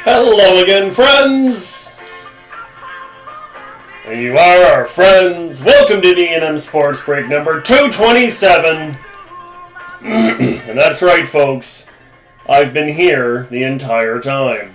Hello again, friends! And you are our friends. Welcome to D&M Sports Break number 227. And that's right, folks. I've been here the entire time.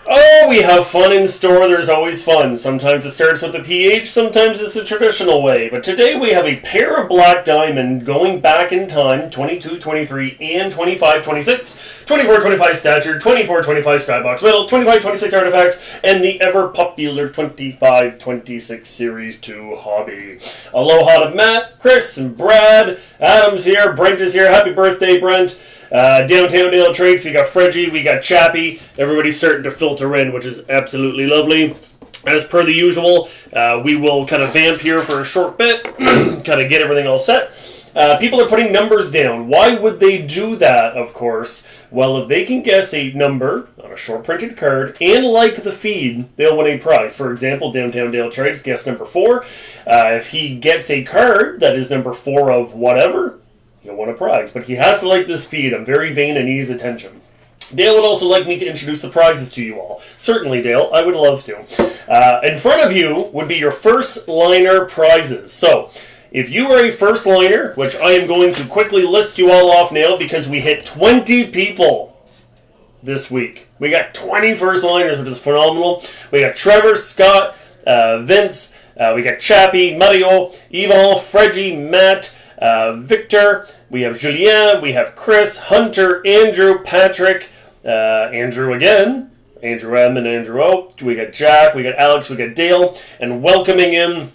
Oh, we have fun in store. There's always fun. Sometimes it starts with a PH, sometimes it's the traditional way. But today we have a pair of black diamond going back in time, 22, 23, and 25, 26, 24, 25 Stature, 24, 25 Skybox Metal, 25, 26 Artifacts, and the ever-popular 25, 26 Series 2 Hobby. Aloha to Matt, Chris, and Brad. Adam's here, Brent is here. Happy birthday, Brent. Downtown Dale Trades, we got Fredgy, we got Chappie. Everybody's starting to filter in, which is absolutely lovely. As per the usual, we will kind of vamp here for a short bit, kind of get everything all set. People are putting numbers down. Why would they do that, of course? Well, if they can guess a number on a short printed card and like the feed, they'll win a prize. For example, Downtown Dale Trades guessed number 4. If he gets a card that is number 4 of whatever, he'll win a prize. But he has to like this feed. I'm very vain and needs attention. Dale would also like me to introduce the prizes to you all. Certainly, Dale. I would love to. In front of you would be your first liner prizes. So, if you are a first liner, which I am going to quickly list you all off now because we hit 20 people this week. We got 20 first liners, which is phenomenal. We got Trevor, Scott, Vince, we got Chappie, Mario, Yvon, Fredgy, Matt, Victor, we have Julien, we have Chris, Hunter, Andrew, Patrick, Andrew again, Andrew M and Andrew O, we got Jack, we got Alex, we got Dale, and welcoming in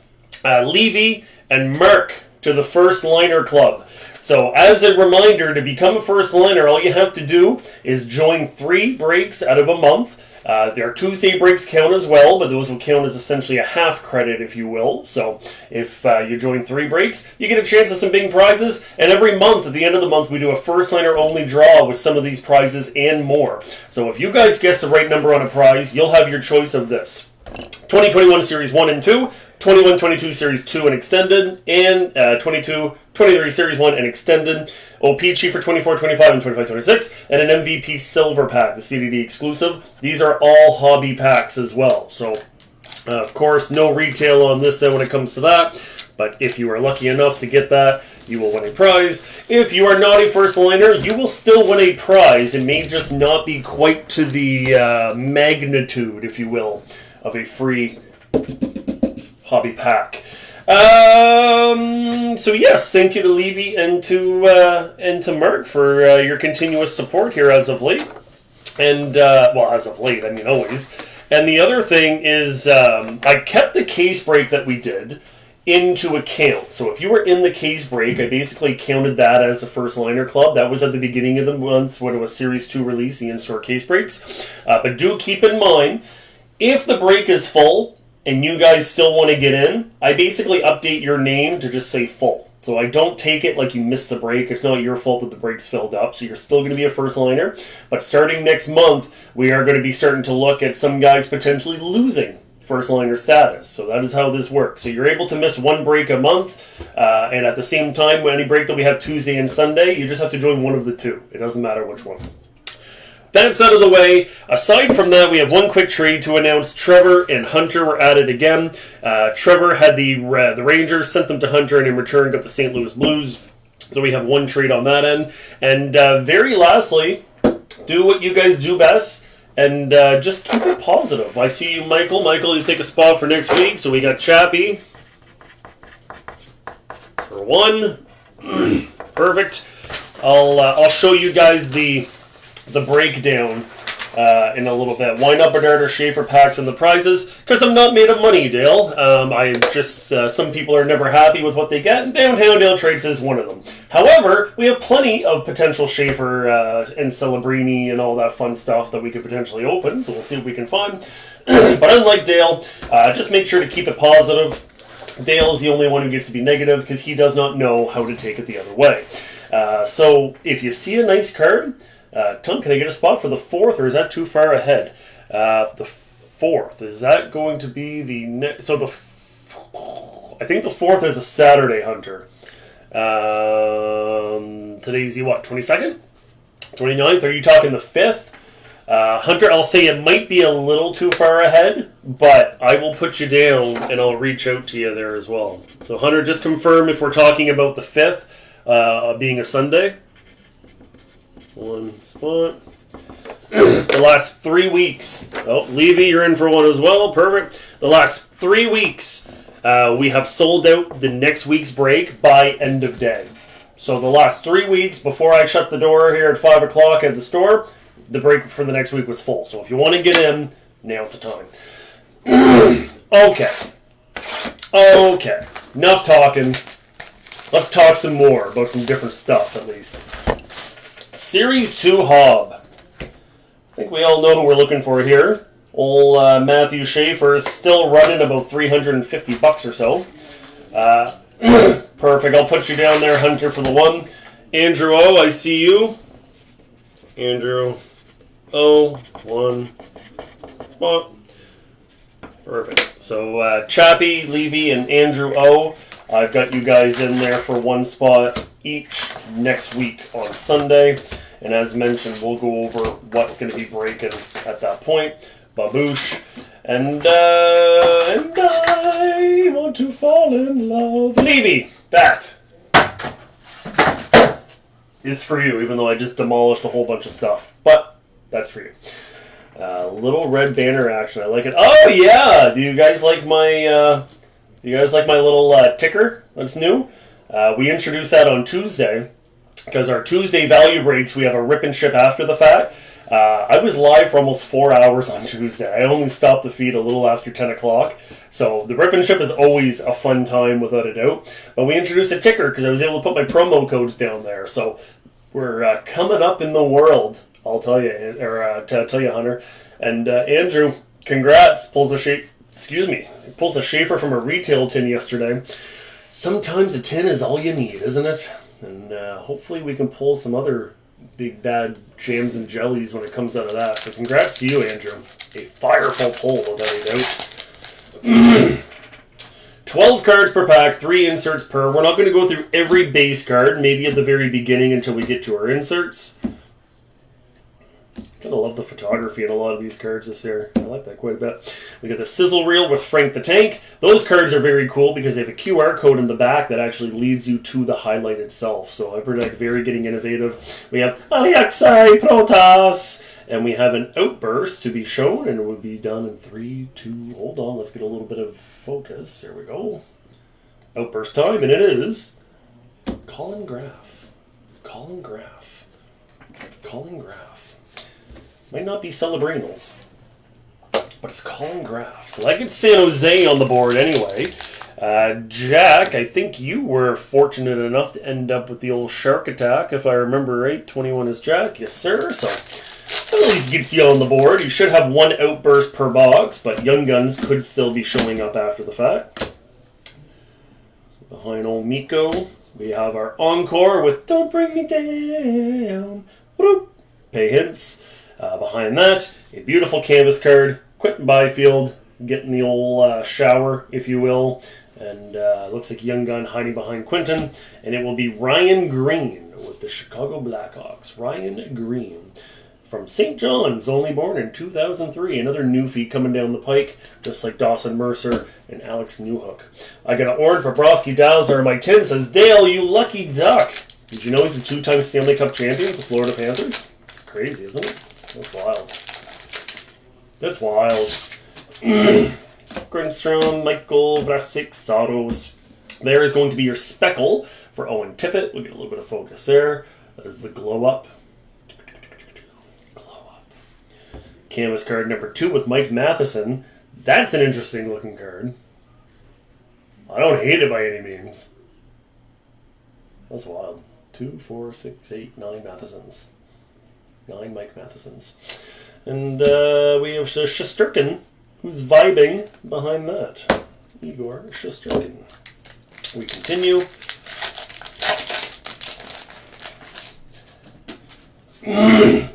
Levy and Mark to the First Liner Club. So as a reminder, to become a first liner, all you have to do is join 3 breaks out of a month. Their Tuesday breaks count as well, but those will count as essentially a half credit, if you will. So if you join 3 breaks, you get a chance at some big prizes. And every month, at the end of the month, we do a first liner only draw with some of these prizes and more. So if you guys guess the right number on a prize, you'll have your choice of this: 2021 Series 1 and 2, 21-22 Series 2 and Extended, and 22-23 Series 1 and Extended, OP Chief for 24-25 and 25-26, and an MVP Silver Pack, the CDD exclusive. These are all hobby packs as well. So, of course, no retail on this end when it comes to that, but if you are lucky enough to get that, you will win a prize. If you are not a first liner, you will still win a prize. It may just not be quite to the magnitude, if you will, of a free hobby pack. So yes, thank you to Levy and to Mark for your continuous support here as of late. And well, as of late, I mean always. And the other thing is, I kept the case break that we did into account. So if you were in the case break, I basically counted that as a first liner club. That was at the beginning of the month when it was Series 2 release, the in-store case breaks. But do keep in mind, if the break is full and you guys still want to get in, I basically update your name to just say full. So I don't take it like you missed the break. It's not your fault that the break's filled up, so you're still going to be a first liner. But starting next month, we are going to be starting to look at some guys potentially losing first liner status. So that is how this works. So you're able to miss 1 break a month, and at the same time, any break that we have Tuesday and Sunday, you just have to join one of the 2. It doesn't matter which one. That's out of the way. Aside from that, we have one quick trade to announce. Trevor and Hunter were at it again. Trevor had the Rangers, sent them to Hunter, and in return got the St. Louis Blues. So we have one trade on that end. And very lastly, do what you guys do best, and just keep it positive. I see you, Michael. Michael, you take a spot for next week. So we got Chappie for 1. Perfect. I'll show you guys the breakdown in a little bit. Why not Bernard or Schaefer packs and the prizes? Because I'm not made of money, Dale. I just, some people are never happy with what they get, and Downtown Dale Trades is one of them. However, we have plenty of potential Schaefer and Celebrini and all that fun stuff that we could potentially open, so we'll see what we can find. But unlike Dale, just make sure to keep it positive. Dale is the only one who gets to be negative because he does not know how to take it the other way. So if you see a nice card, Tom, can I get a spot for the 4th, or is that too far ahead? The 4th, is that going to be the next? So I think the 4th is a Saturday, Hunter. Today's the what? 22nd, 29th. Are you talking the 5th? Hunter, I'll say it might be a little too far ahead, but I will put you down and I'll reach out to you there as well. So, Hunter, just confirm if we're talking about the 5th being a Sunday. One spot. The last 3 weeks. Oh, Levy, you're in for one as well. Perfect. The last 3 weeks, we have sold out the next week's break by end of day. So the last 3 weeks, before I shut the door here at 5 o'clock at the store, the break for the next week was full. So if you want to get in, now's the time. Okay. Enough talking. Let's talk some more about some different stuff, at least. Series 2 Hob. I think we all know who we're looking for here. Old Matthew Schaefer is still running about $350 or so. Perfect. I'll put you down there, Hunter, for the 1. Andrew O, I see you. Andrew O, 1 spot. Perfect. So Chappie, Levy, and Andrew O, I've got you guys in there for 1 spot each next week on Sunday. And as mentioned, we'll go over what's going to be breaking at that point. Baboosh. And I want to fall in love. Levy, that is for you, even though I just demolished a whole bunch of stuff. But that's for you. Little red banner action. I like it. Oh yeah! Do you guys like my little ticker that's new? We introduced that on Tuesday. Because our Tuesday value breaks, we have a rip and ship after the fact. I was live for almost 4 hours on Tuesday. I only stopped the feed a little after 10 o'clock. So the rip and ship is always a fun time, without a doubt. But we introduced a ticker because I was able to put my promo codes down there. So we're coming up in the world, I'll tell you, Hunter. And Andrew, congrats. Pulls a Schaefer from a retail tin yesterday. Sometimes a tin is all you need, isn't it? And hopefully we can pull some other big bad jams and jellies when it comes out of that. So congrats to you, Andrew. A fireful pull, without a doubt. 12 cards per pack, 3 inserts per. We're not going to go through every base card, maybe at the very beginning until we get to our inserts. Kind of love the photography in a lot of these cards this year. I like that quite a bit. We got the Sizzle Reel with Frank the Tank. Those cards are very cool because they have a QR code in the back that actually leads you to the highlight itself. So I predict very getting innovative. We have Aliaxai Protoss. And we have an Outburst to be shown, and it will be done in 3, 2... Hold on, let's get a little bit of focus. There we go. Outburst time, and it is Colin Graff. Colin Graff. Colin Graff. Might not be Celebranos, but it's Colin Graff. So that gets San Jose on the board anyway. Jack, I think you were fortunate enough to end up with the old Shark Attack, if I remember right. 21 is Jack. Yes, sir. So that at least gets you on the board. You should have 1 Outburst per box, but Young Guns could still be showing up after the fact. So behind old Miko, we have our Encore with Don't Bring Me Down. Pay hints. Behind that, a beautiful canvas card, Quentin Byfield, getting the old shower, if you will, and looks like Young Gun hiding behind Quentin, and it will be Ryan Green with the Chicago Blackhawks. Ryan Green from St. John's, only born in 2003. Another newfie coming down the pike, just like Dawson Mercer and Alex Newhook. I got an orange Bobrovsky Dazzler in my tin, says, Dale, you lucky duck. Did you know he's a 2-time Stanley Cup champion with the Florida Panthers? It's crazy, isn't it? That's wild. That's wild. Grinstrom, Michael, Vlasic, Saros. There is going to be your speckle for Owen Tippett. We'll get a little bit of focus there. That is the Glow Up. Glow Up. Canvas card number 2 with Mike Matheson. That's an interesting looking card. I don't hate it by any means. That's wild. 2, 4, 6, 8, 9 Mathesons. 9 Mike Mathesons. And we have Shesterkin, who's vibing behind that. Igor Shesterkin. We continue.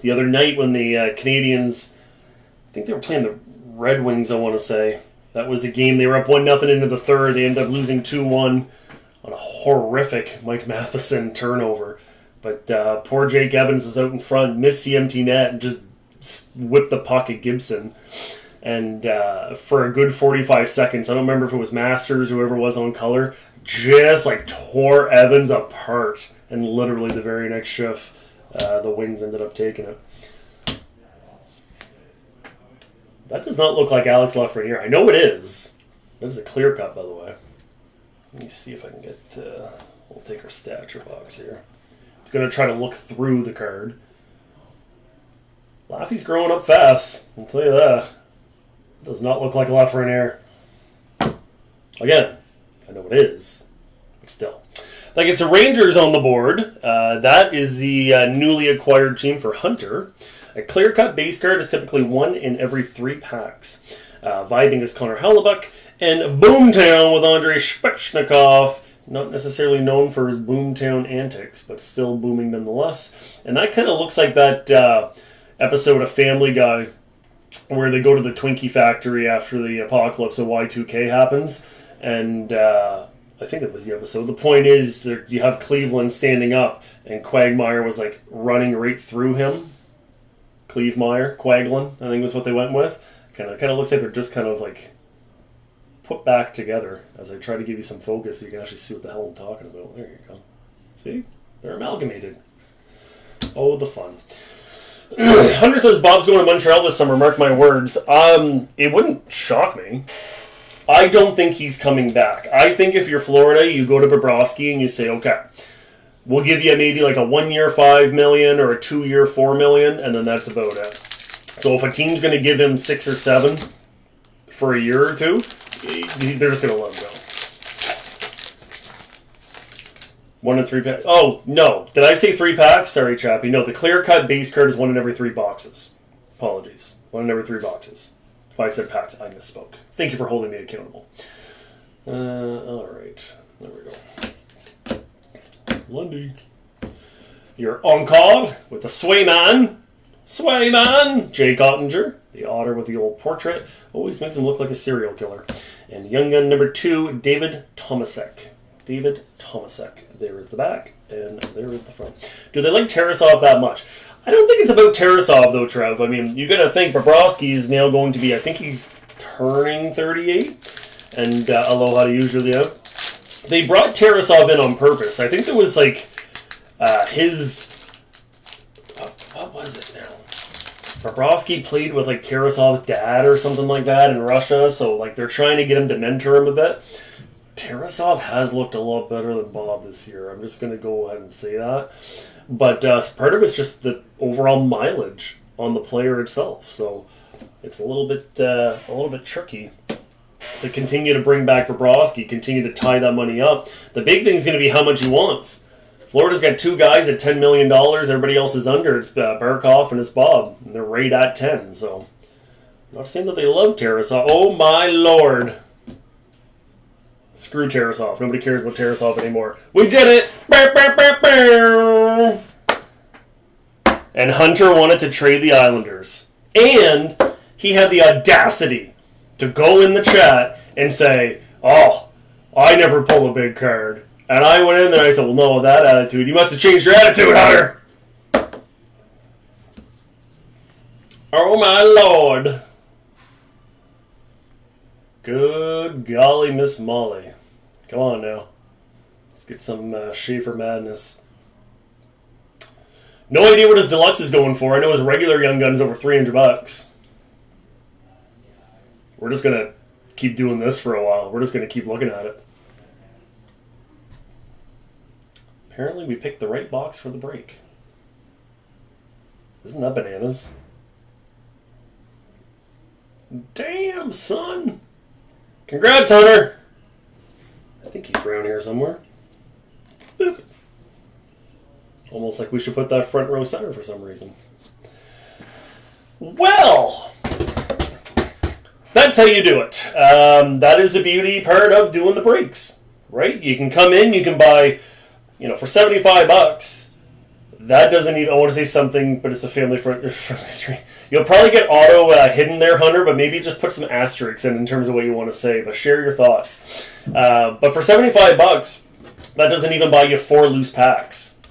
The other night when the Canadians, I think they were playing the Red Wings, I want to say. That was a game, they were up 1-0 into the third. They ended up losing 2-1 on a horrific Mike Matheson turnover. But poor Jake Evans was out in front, missed the empty net, and just whip the puck at Gibson. And for a good 45 seconds, I don't remember if it was Masters, whoever was on color, just like tore Evans apart. And literally the very next shift, the Wings ended up taking it. That does not look like Alex Lafreniere. I know it is. That is a clear cut, by the way. Let me see if I can get... we'll take our stature box here. It's going to try to look through the card. Laffy's growing up fast. I'll tell you that. Does not look like Lafreniere. Again, I know it is. But still. Like, it's a Rangers on the board. That is the newly acquired team for Hunter. A clear-cut base card is typically 1 in every 3 packs. Vibing is Connor Hellebuyck. And Boomtown with Andrei Svechnikov. Not necessarily known for his Boomtown antics, but still booming nonetheless. And that kind of looks like that episode of Family Guy where they go to the Twinkie factory after the apocalypse of Y2K happens. And I think it was the episode. The point is that you have Cleveland standing up, and Quagmire was like running right through him. Quaglin, I think was what they went with. Kind of looks like they're just kind of like put back together. As I try to give you some focus, so you can actually see what the hell I'm talking about. There you go. See, they're amalgamated. Oh, the fun. Hunter says Bob's going to Montreal this summer. Mark my words. It wouldn't shock me. I don't think he's coming back. I think if you're Florida, you go to Bobrovsky and you say, okay, we'll give you maybe like a 1 year $5 million or a 2 year $4 million, and then that's about it. So if a team's going to give him 6 or 7 for a year or two, they're just going to let him go. 1 in 3 packs. Oh, no. Did I say 3 packs? Sorry, Chappie. No, the clear-cut base card is 1 in every 3 boxes. Apologies. 1 in every 3 boxes. If I said packs, I misspoke. Thank you for holding me accountable. All right. There we go. Lundy. You're on call with the Swayman. Swayman! Jay Ottinger. The otter with the old portrait. Always makes him look like a serial killer. And Young Gun number 2, David Tomasek. David Tomasek. There is the back, and there is the front. Do they like Tarasov that much? I don't think it's about Tarasov, though, Trev. I mean, you got to think Bobrovsky is now going to be, I think he's turning 38, and aloha to usually. They brought Tarasov in on purpose. I think there was, like, his... what was it now? Bobrovsky played with, like, Tarasov's dad or something like that in Russia, so, like, they're trying to get him to mentor him a bit. Tarasov has looked a lot better than Bob this year. I'm just going to go ahead and say that. But part of it's just the overall mileage on the player itself. So it's a little bit tricky to continue to bring back Bobrovsky, continue to tie that money up. The big thing is going to be how much he wants. Florida's got 2 guys at $10 million. Everybody else is under. It's Barkov and it's Bob. And they're right at 10. So I'm not saying that they love Tarasov. Oh, my Lord. Screw Tarasov. Nobody cares about Tarasov anymore. We did it! Bow, bow, bow, bow. And Hunter wanted to trade the Islanders. And he had the audacity to go in the chat and say, oh, I never pull a big card. And I went in there and I said, well, no, with that attitude, you must have changed your attitude, Hunter! Oh, my Lord. Good golly, Miss Molly. Come on now. Let's get some Schaefer madness. No idea what his deluxe is going for. I know his regular Young Gun's over $300. We're just going to keep doing this for a while. We're just going to keep looking at it. Apparently we picked the right box for the break. Isn't that bananas? Damn, son! Congrats, Hunter! I think he's around here somewhere. Boop. Almost like we should put that front row center for some reason. Well, that's how you do it. That is the beauty part of doing the breaks, right? You can come in, you can buy, for $75. That doesn't even, I want to say something, but it's a family friendly stream. You'll probably get auto hidden there, Hunter, but maybe just put some asterisks in terms of what you want to say, but share your thoughts. But for $75, that doesn't even buy you 4 loose packs.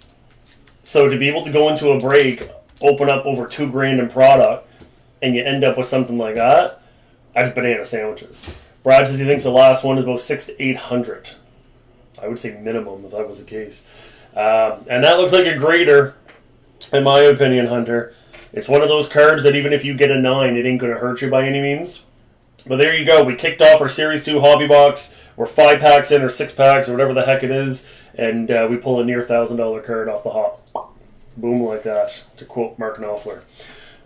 So to be able to go into a break open up over $2,000 in product, and you end up with something like that, that's banana sandwiches. Brad says he thinks the last one is about 600 to 800. I would say minimum if that was the case. And that looks like a grader, in my opinion, Hunter. It's one of those cards that even if you get a 9, it ain't going to hurt you by any means. But there you go. We kicked off our Series 2 hobby box. We're 5 packs in, or 6 packs, or whatever the heck it is. And we pull a near $1,000 card off the hop. Boom like that, to quote Mark Knopfler.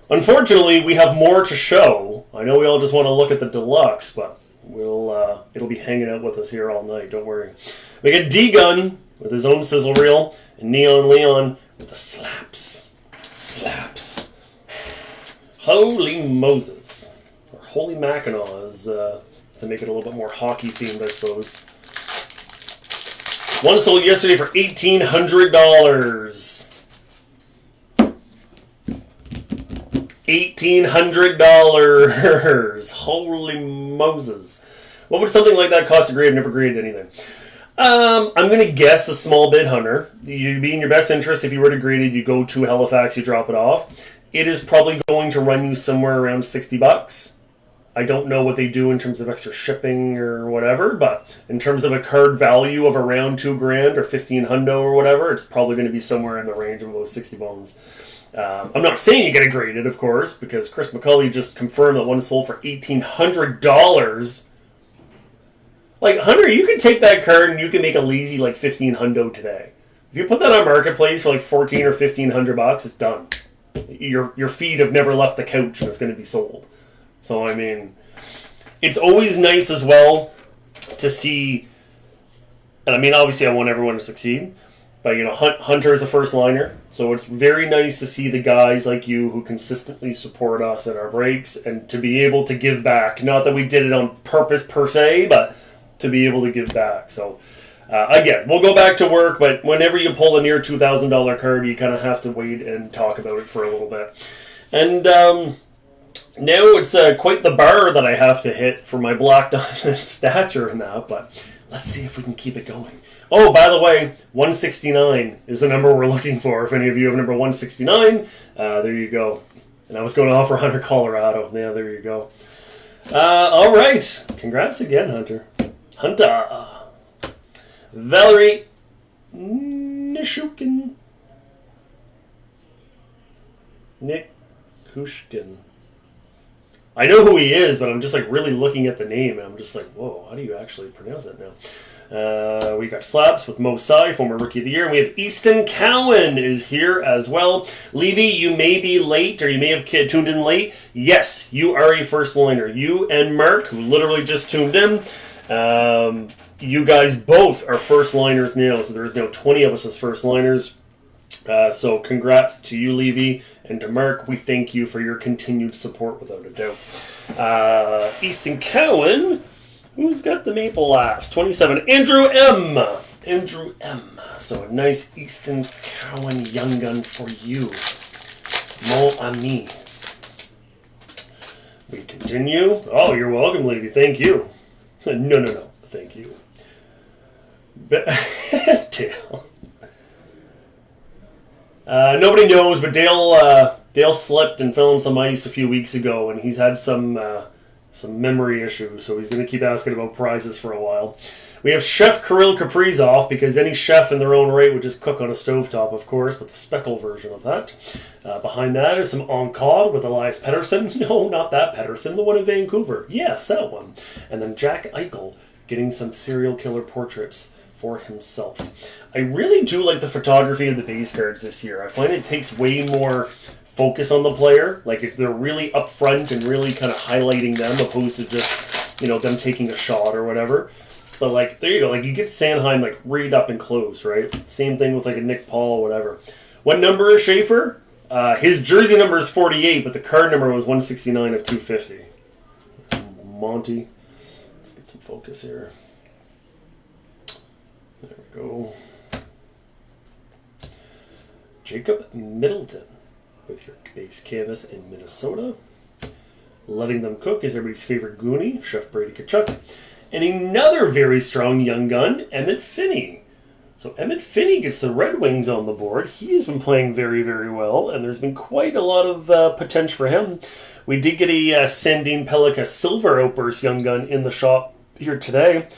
Unfortunately, we have more to show. I know we all just want to look at the deluxe, but it'll be hanging out with us here all night. Don't worry. We get D-Gun with his own sizzle reel, and Neon Leon with the slaps. Slaps. Holy Moses. Or Holy Mackinac is, to make it a little bit more hockey themed, I suppose. One sold yesterday for $1,800. $1,800. Holy Moses. What would something like that cost a grade? I've never graded anything. I'm going to guess a small bid, Hunter. You'd be in your best interest if you were to grade it. You go to Halifax, you drop it off. It is probably going to run you somewhere around $60. I don't know what they do in terms of extra shipping or whatever, but in terms of a card value of around $2,000 or $1,500 or whatever, it's probably going to be somewhere in the range of those 60 bones. I'm not saying you get it graded, of course, because Chris McCulley just confirmed that one sold for $1,800. Like, Hunter, you can take that card and you can make a lazy, like, $1,500 today. If you put that on Marketplace for, like, $1,400 or $1,500, it's done. Your feet have never left the couch and it's going to be sold. So, I mean, it's always nice as well to see, and I mean, obviously I want everyone to succeed, but, you know, Hunter is a first liner, so it's very nice to see the guys like you who consistently support us at our breaks and to be able to give back. Not that we did it on purpose per se, but to be able to give back. So, again, we'll go back to work, but whenever you pull a near $2,000 card, you kind of have to wait and talk about it for a little bit. And now it's quite the bar that I have to hit for my Black Diamond Stature and that, but let's see if we can keep it going. Oh, by the way, 169 is the number we're looking for. If any of you have number 169, there you go. And I was going to offer Hunter Colorado. Yeah, there you go. All right. Congrats again, Hunter. Hunter. Valerie Nishukin. Nick Kushkin. I know who he is, but I'm just like really looking at the name, and I'm just like, whoa, how do you actually pronounce that now? We got Slaps with Mo Sai, former Rookie of the Year, and we have Easton Cowan is here as well. Levy, you may be late, or you may have tuned in late. Yes, you are a first liner. You and Mark, who literally just tuned in, you guys both are first liners now, so there's now 20 of us as first liners. So congrats to you, Levy, and to Mark. We thank you for your continued support, without a doubt. Easton Cowan, who's got the maple laughs? 27. Andrew M. Andrew M. So a nice Easton Cowan young gun for you, mon ami. We continue. Oh, you're welcome, Levy. Thank you. No. Thank you. Dale. Nobody knows, but Dale slipped and fell on some ice a few weeks ago, and he's had some memory issues, so he's going to keep asking about prizes for a while. We have Chef Kirill Kaprizov, because any chef in their own right would just cook on a stovetop, of course, but the speckle version of that. Behind that is some Encode with Elias Pettersson. No, not that Pettersson, the one in Vancouver. Yes, that one. And then Jack Eichel getting some serial killer portraits for himself. I really do like the photography of the base cards this year. I find it takes way more focus on the player. Like, if they're really upfront and really kind of highlighting them, opposed to just, you know, them taking a shot or whatever. But, like, there you go. Like, you get Sanheim, like, right up and close, right? Same thing with, like, a Nick Paul, whatever. What number is Schaefer? His jersey number is 48, but the card number was 169 of 250. Monty. Let's get some focus here. There we go. Jacob Middleton with your base canvas in Minnesota. Letting them cook is everybody's favorite Goonie, Chef Brady Kachuk. And another very strong young gun, Emmett Finney. So Emmett Finney gets the Red Wings on the board. He has been playing very, very well, and there's been quite a lot of potential for him. We did get a Sandine Pellica Silver Outburst Young Gun in the shop here today,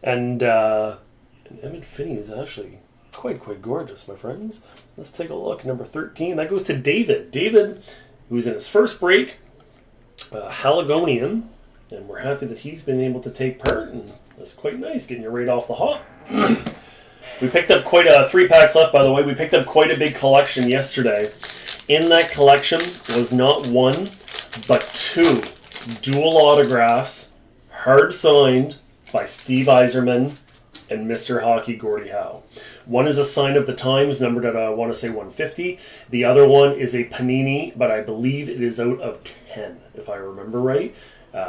and Emmett Finney is actually quite gorgeous, my friends. Let's take a look. Number 13, that goes to David. David, who's in his first break, Haligonian, and we're happy that he's been able to take part, and that's quite nice, getting you right off the hop. We picked up quite a 3 packs left, by the way. We picked up quite a big collection yesterday. In that collection was not 1, but 2 dual autographs, hard signed by Steve Yzerman and Mr. Hockey Gordie Howe. One is a sign of the times, numbered at, I want to say 150. The other one is a Panini, but I believe it is out of 10, if I remember right.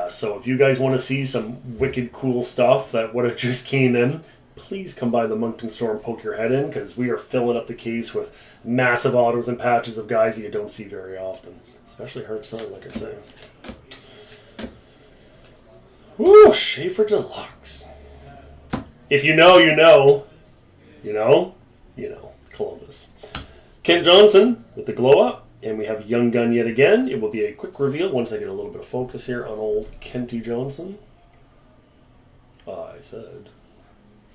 So if you guys want to see some wicked cool stuff that would have just came in, please come by the Moncton store and poke your head in, because we are filling up the case with massive autos and patches of guys that you don't see very often. Especially hard sign, like I say. Woo, Schaefer Deluxe. If you know, you know. You know? You know. Columbus. Kent Johnson with the glow up. And we have Young Gun yet again. It will be a quick reveal once I get a little bit of focus here on old Kenty Johnson.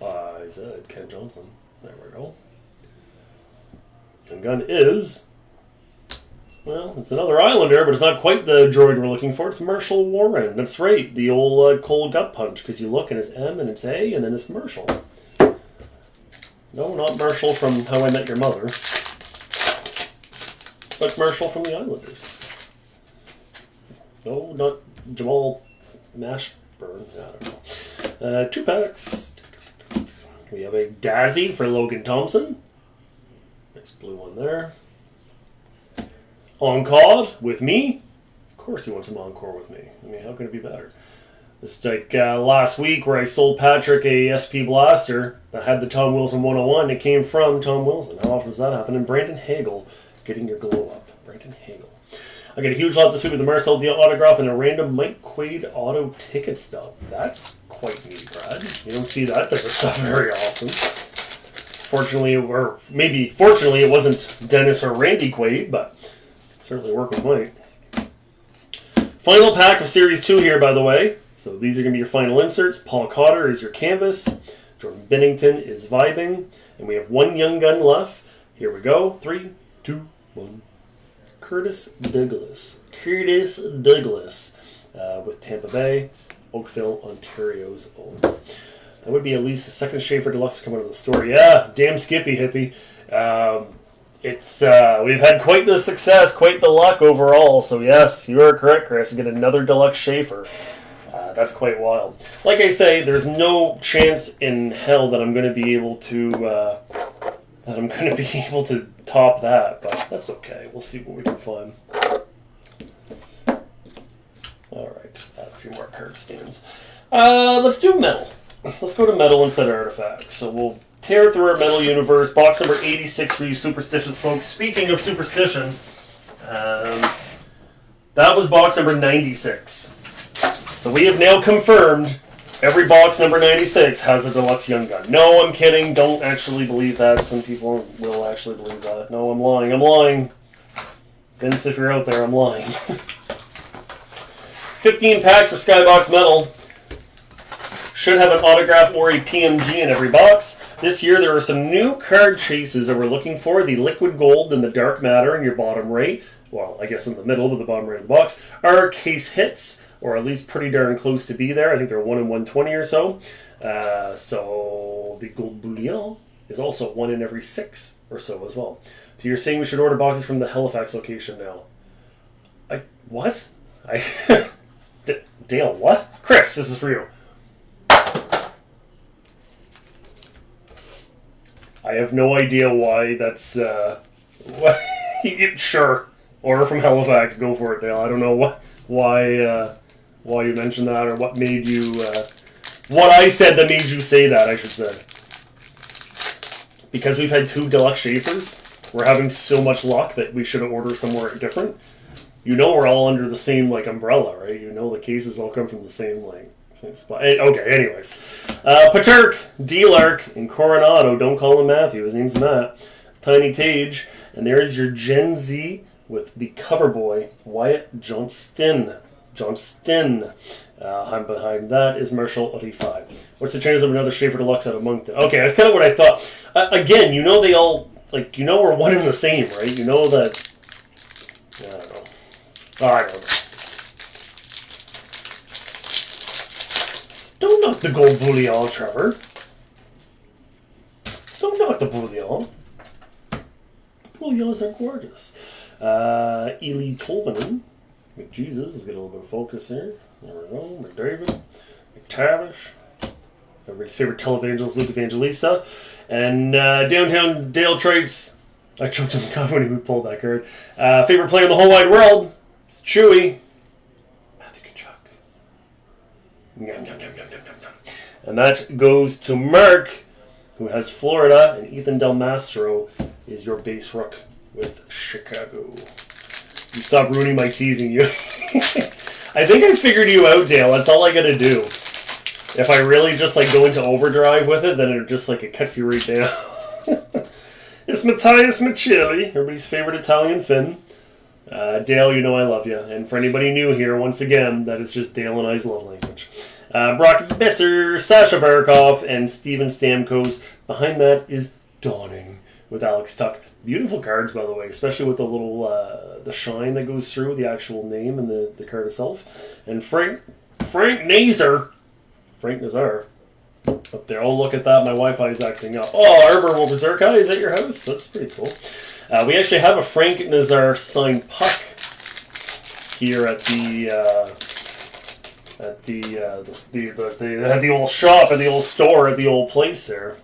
I said Kent Johnson. There we go. Young Gun is, well, it's another Islander, but it's not quite the droid we're looking for. It's Marshall Warren. That's right, the old Cole Gut Punch, because you look and it's M and it's A and then it's Marshall. No, not Marshall from How I Met Your Mother, but Marshall from the Islanders. No, not Jamal Mashburn. I don't know. 2 packs. We have a Dazzy for Logan Thompson. Nice blue one there. Encore with me. Of course he wants some Encore with me. I mean, how can it be better? It's like last week where I sold Patrick a SP Blaster that had the Tom Wilson 101. It came from Tom Wilson. How often does that happen? And Brandon Hagel getting your glow up. Brandon Hagel. I got a huge lot this week with the Marcel Deal autograph and a random Mike Quaid auto ticket stub. That's quite neat, Brad. You don't see that type of stuff very often. Fortunately, or maybe fortunately, it wasn't Dennis or Randy Quaid, but certainly worked with Mike. Final pack of Series 2 here, by the way. So these are going to be your final inserts. Paul Cotter is your canvas. Jordan Bennington is vibing. And we have 1 Young Gun left. Here we go. 3, 2, 1. Curtis Douglas. With Tampa Bay, Oakville, Ontario's own. That would be at least the second Schaefer Deluxe coming out of the store. Yeah, damn Skippy hippie. We've had quite the success, quite the luck overall. So yes, you are correct, Chris. You get another Deluxe Schaefer. That's quite wild. Like I say, there's no chance in hell that I'm going to be able to top that, but that's okay. We'll see what we can find. All right, add a few more card stands. Let's do metal. Let's go to metal instead of artifacts. So we'll tear through our metal universe. Box number 86 for you superstitious folks. Speaking of superstition, that was box number 96. So we have now confirmed every box number 96 has a Deluxe Young Gun. No, I'm kidding. Don't actually believe that. Some people will actually believe that. No, I'm lying. I'm lying. Vince, if you're out there, I'm lying. 15 packs for Skybox Metal. Should have an autograph or a PMG in every box. This year there are some new card chases that we're looking for. The Liquid Gold and the Dark Matter in your bottom right. Well, I guess in the middle, but the bottom right of the box. Are case hits, or at least pretty darn close to be there. I think they're 1 in 120 or so. So the Gold Bullion is also 1 in every 6 or so as well. So you're saying we should order boxes from the Halifax location now? What? Dale, what? Chris, this is for you. I have no idea why that's... Sure. Order from Halifax. Go for it, Dale. I don't know why you mentioned that, or what made you... what I said that made you say that, I should say. Because we've had 2 Deluxe Schaefers, we're having so much luck that we should order somewhere different. You know we're all under the same, umbrella, right? You know the cases all come from the same, Same spot. Okay, anyways. Paterk, D-Lark, and Coronado. Don't call him Matthew. His name's Matt. Tiny Tage. And there's your Gen Z with the cover boy, Wyatt Johnston. Behind that is Marshall Rifi. What's the chance of another Schaefer Deluxe out of Moncton? Okay, that's kind of what I thought. Again, you know they all, like, you know we're one and the same, right? You know that... I don't know. I don't know. Don't knock the gold bullion, Trevor. Don't knock the bullion. Bullions are gorgeous. Ely Tolvanen. McJesus. Let's get a little bit of focus here. There we go. McDavid. McTavish. Everybody's favorite televangelist, Luke Evangelista. And Downtown Dale Traits. I choked him in the cup when he pulled that card. Favorite player in the whole wide world. It's Chewy. Matthew Tkachuk. Yum, yum, yum, yum, yum, yum. And that goes to Mark, who has Florida, and Ethan Del Mastro is your base rook with Chicago. You stop ruining my teasing you. I think I figured you out, Dale. That's all I gotta do. If I really just like go into overdrive with it, then it just like it cuts you right down. It's Matthias Michelli, everybody's favorite Italian Finn. Dale, you know I love you. And for anybody new here, once again, that is just Dale and I's love language. Brock Besser, Sasha Barkov, and Steven Stamkos. Behind that is Dawning with Alex Tuck. Beautiful cards, by the way, especially with the little the shine that goes through the actual name and the card itself. And Frank Nazar up there. Oh, look at that. My Wi-Fi is acting up. Oh, Arbor Berserkai, is at your house? That's pretty cool. We actually have a Frank Nazar signed puck here at the old shop, at the old store, at the old place there.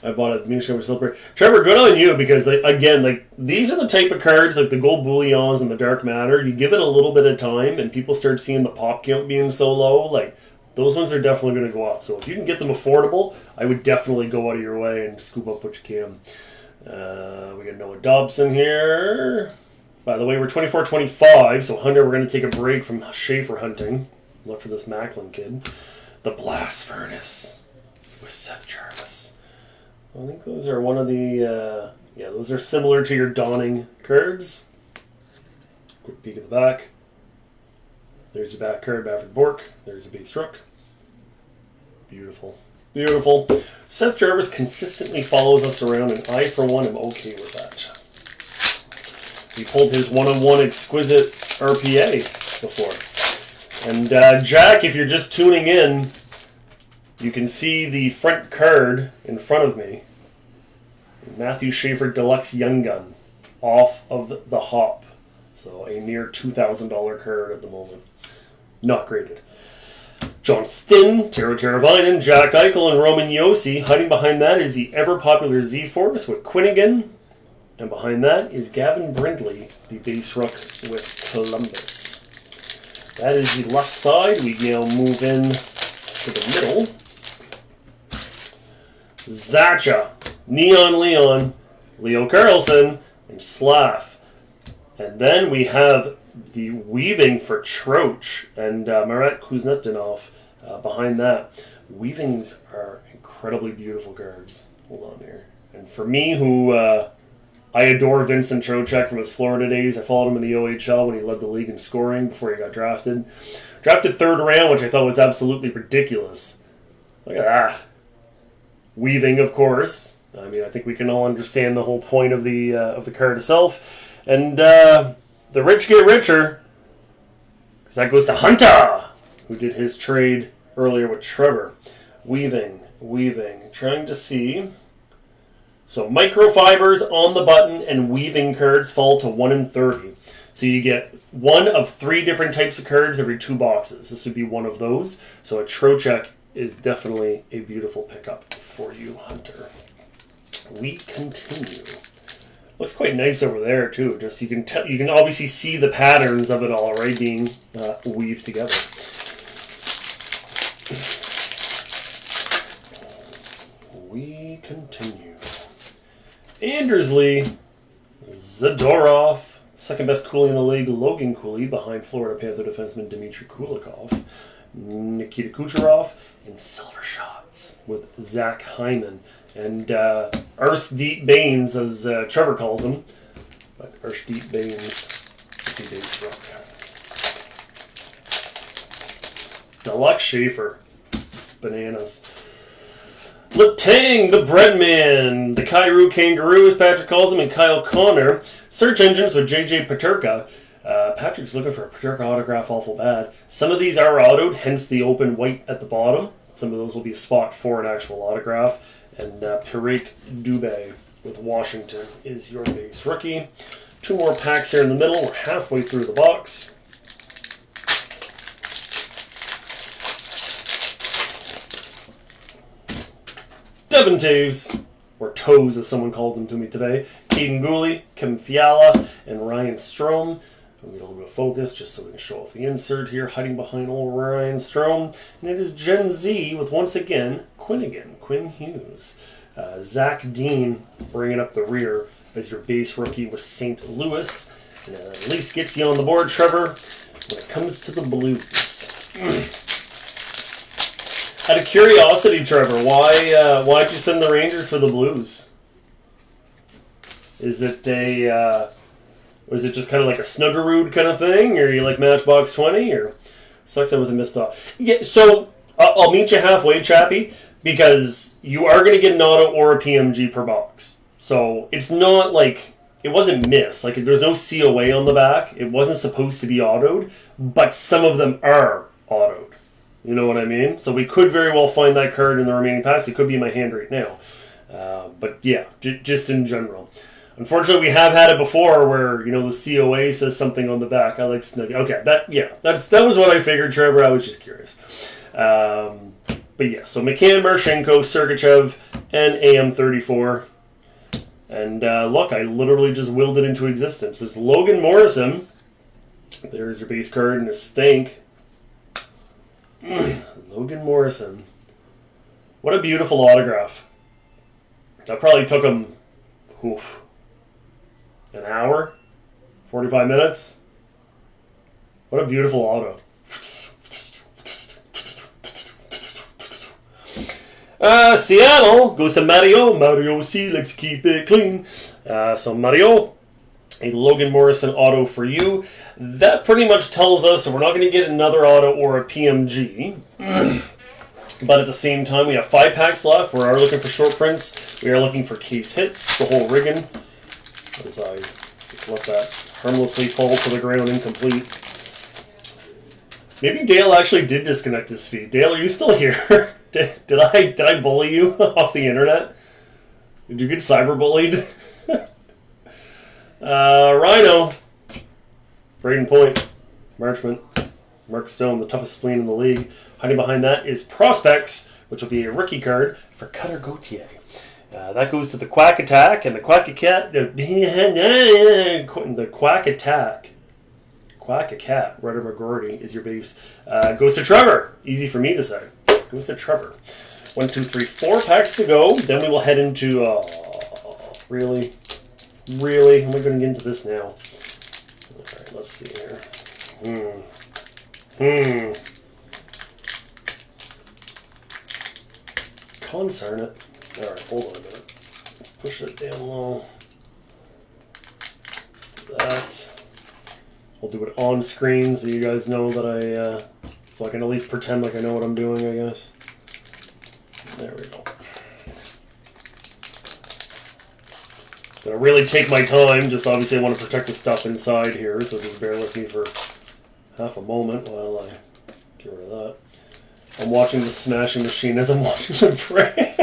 I bought a miniature with Silver. Trevor, good on you, because again, like these are the type of cards like the gold bullions and the dark matter. You give it a little bit of time, and people start seeing the pop count being so low. Like those ones are definitely going to go up. So if you can get them affordable, I would definitely go out of your way and scoop up what you can. We got Noah Dobson here. By the way, we're 24-25, so Hunter, we're going to take a break from Schaefer hunting. Look for this Macklin kid. The Blast Furnace with Seth Jarvis. I think those are one of the, those are similar to your Dawning cards. Quick peek at the back. There's your back card, Maverick Bork. There's a base rook. Beautiful. Beautiful. Seth Jarvis consistently follows us around, and I, for one, am okay with that. He pulled his one-on-one exquisite RPA before. And Jack, if you're just tuning in, you can see the front card in front of me. Matthew Schaefer Deluxe Young Gun off of the hop. So a near $2,000 card at the moment. Not graded. Johnston, Taro Teravainen, Jack Eichel, and Roman Yossi. Hiding behind that is the ever-popular Z-Force with Quinnigan. And behind that is Gavin Brindley, the base ruck with Columbus. That is the left side. We now move in to the middle. Zacha, Neon Leon, Leo Carlson, and Slav. And then we have the weaving for Troch and Marat Kuznetsov behind that. Weavings are incredibly beautiful cards. Hold on here. And for me, who I adore Vincent Trocheck from his Florida days. I followed him in the OHL when he led the league in scoring before he got drafted. Drafted third round, which I thought was absolutely ridiculous. Look at that. Weaving, of course. I mean, I think we can all understand the whole point of the card itself. And the rich get richer, because that goes to Hunter, who did his trade earlier with Trevor. Weaving. Trying to see. So microfibers on the button and weaving cards fall to 1 in 30. So you get one of 3 different types of cards every 2 boxes. This would be one of those. So a Trocheck is definitely a beautiful pickup for you, Hunter. We continue. Looks quite nice over there too. Just you can obviously see the patterns of it all, right, being weaved together. We continue. Andersley, Zadorov, second best goalie in the league, Logan Cooley, behind Florida Panther defenseman Dmitry Kulikov. Nikita Kucherov, and Silver Shots with Zach Hyman. And Arshdeep Bains, as Trevor calls him. But Arshdeep Bains, the base rock. Deluxe Schaefer. Bananas. Letang, the Breadman, the Kairu Kangaroo, as Patrick calls him, and Kyle Connor. Search engines with JJ Paterka. Patrick's looking for a Paterka autograph awful bad. Some of these are autoed, hence the open white at the bottom. Some of those will be a spot for an actual autograph. And Parik Dubé with Washington is your base rookie. 2 more packs here in the middle. We're halfway through the box. Devin Taves, or Toes as someone called him to me today. Caden Gooley, Kim Fiala, and Ryan Strome. We'll get a little bit of focus just so we can show off the insert here, hiding behind old Ryan Strome. And it is Gen Z with, once again, Quinn Hughes. Zach Dean bringing up the rear as your base rookie with St. Louis. And at least gets you on the board, Trevor, when it comes to the Blues. Out of curiosity, Trevor, why'd you send the Rangers for the Blues? Is it was it just kind of like a Snuggerud kind of thing, or you like Matchbox 20, or sucks I was a missed off? Yeah, so I'll meet you halfway, Chappie, because you are going to get an auto or a PMG per box. So it's not like it wasn't missed. Like there's no COA on the back. It wasn't supposed to be autoed, but some of them are autoed. You know what I mean? So we could very well find that card in the remaining packs. It could be in my hand right now. But yeah, just in general. Unfortunately, we have had it before where, you know, the COA says something on the back. I like Snuggie. Okay, that was what I figured, Trevor. I was just curious. But yeah, so McCann, Marchenko, Sergachev, and AM34. And look, I literally just willed it into existence. It's Logan Morrison. There's your base card and a stank. Logan Morrison. What a beautiful autograph. That probably took him an hour, 45 minutes. What a beautiful auto. Seattle goes to Mario. Mario C likes to keep it clean. So Mario, a Logan Morrison auto for you. That pretty much tells us that we're not going to get another auto or a PMG. But at the same time, we have 5 packs left. We are looking for short prints. We are looking for case hits, the whole rigging. As I just let that harmlessly fall to the ground incomplete. Maybe Dale actually did disconnect his feed. Dale, are you still here? Did I bully you off the internet? Did you get cyberbullied? Rhino. Braden Point. Marchment. Mark Stone, the toughest spleen in the league. Hiding behind that is Prospects, which will be a rookie card for Cutter Gauthier. That goes to the Quack Attack, and the Quack Attack, the Quack Attack. Quack a Cat, Ryder McGroarty is your base. Goes to Trevor. Easy for me to say. Goes to Trevor. 1, 2, 3, 4 packs to go. Then we will head into. Really? Really? Am I going to get into this now? Alright, let's see here. Concern it. Alright, hold on a minute. Let's push it down low. That. I'll do it on screen so you guys know that so I can at least pretend like I know what I'm doing, I guess. There we go. Gonna really take my time, just obviously I want to protect the stuff inside here, so just bear with me for half a moment while I get rid of that. I'm watching the smashing machine as I'm watching them pray.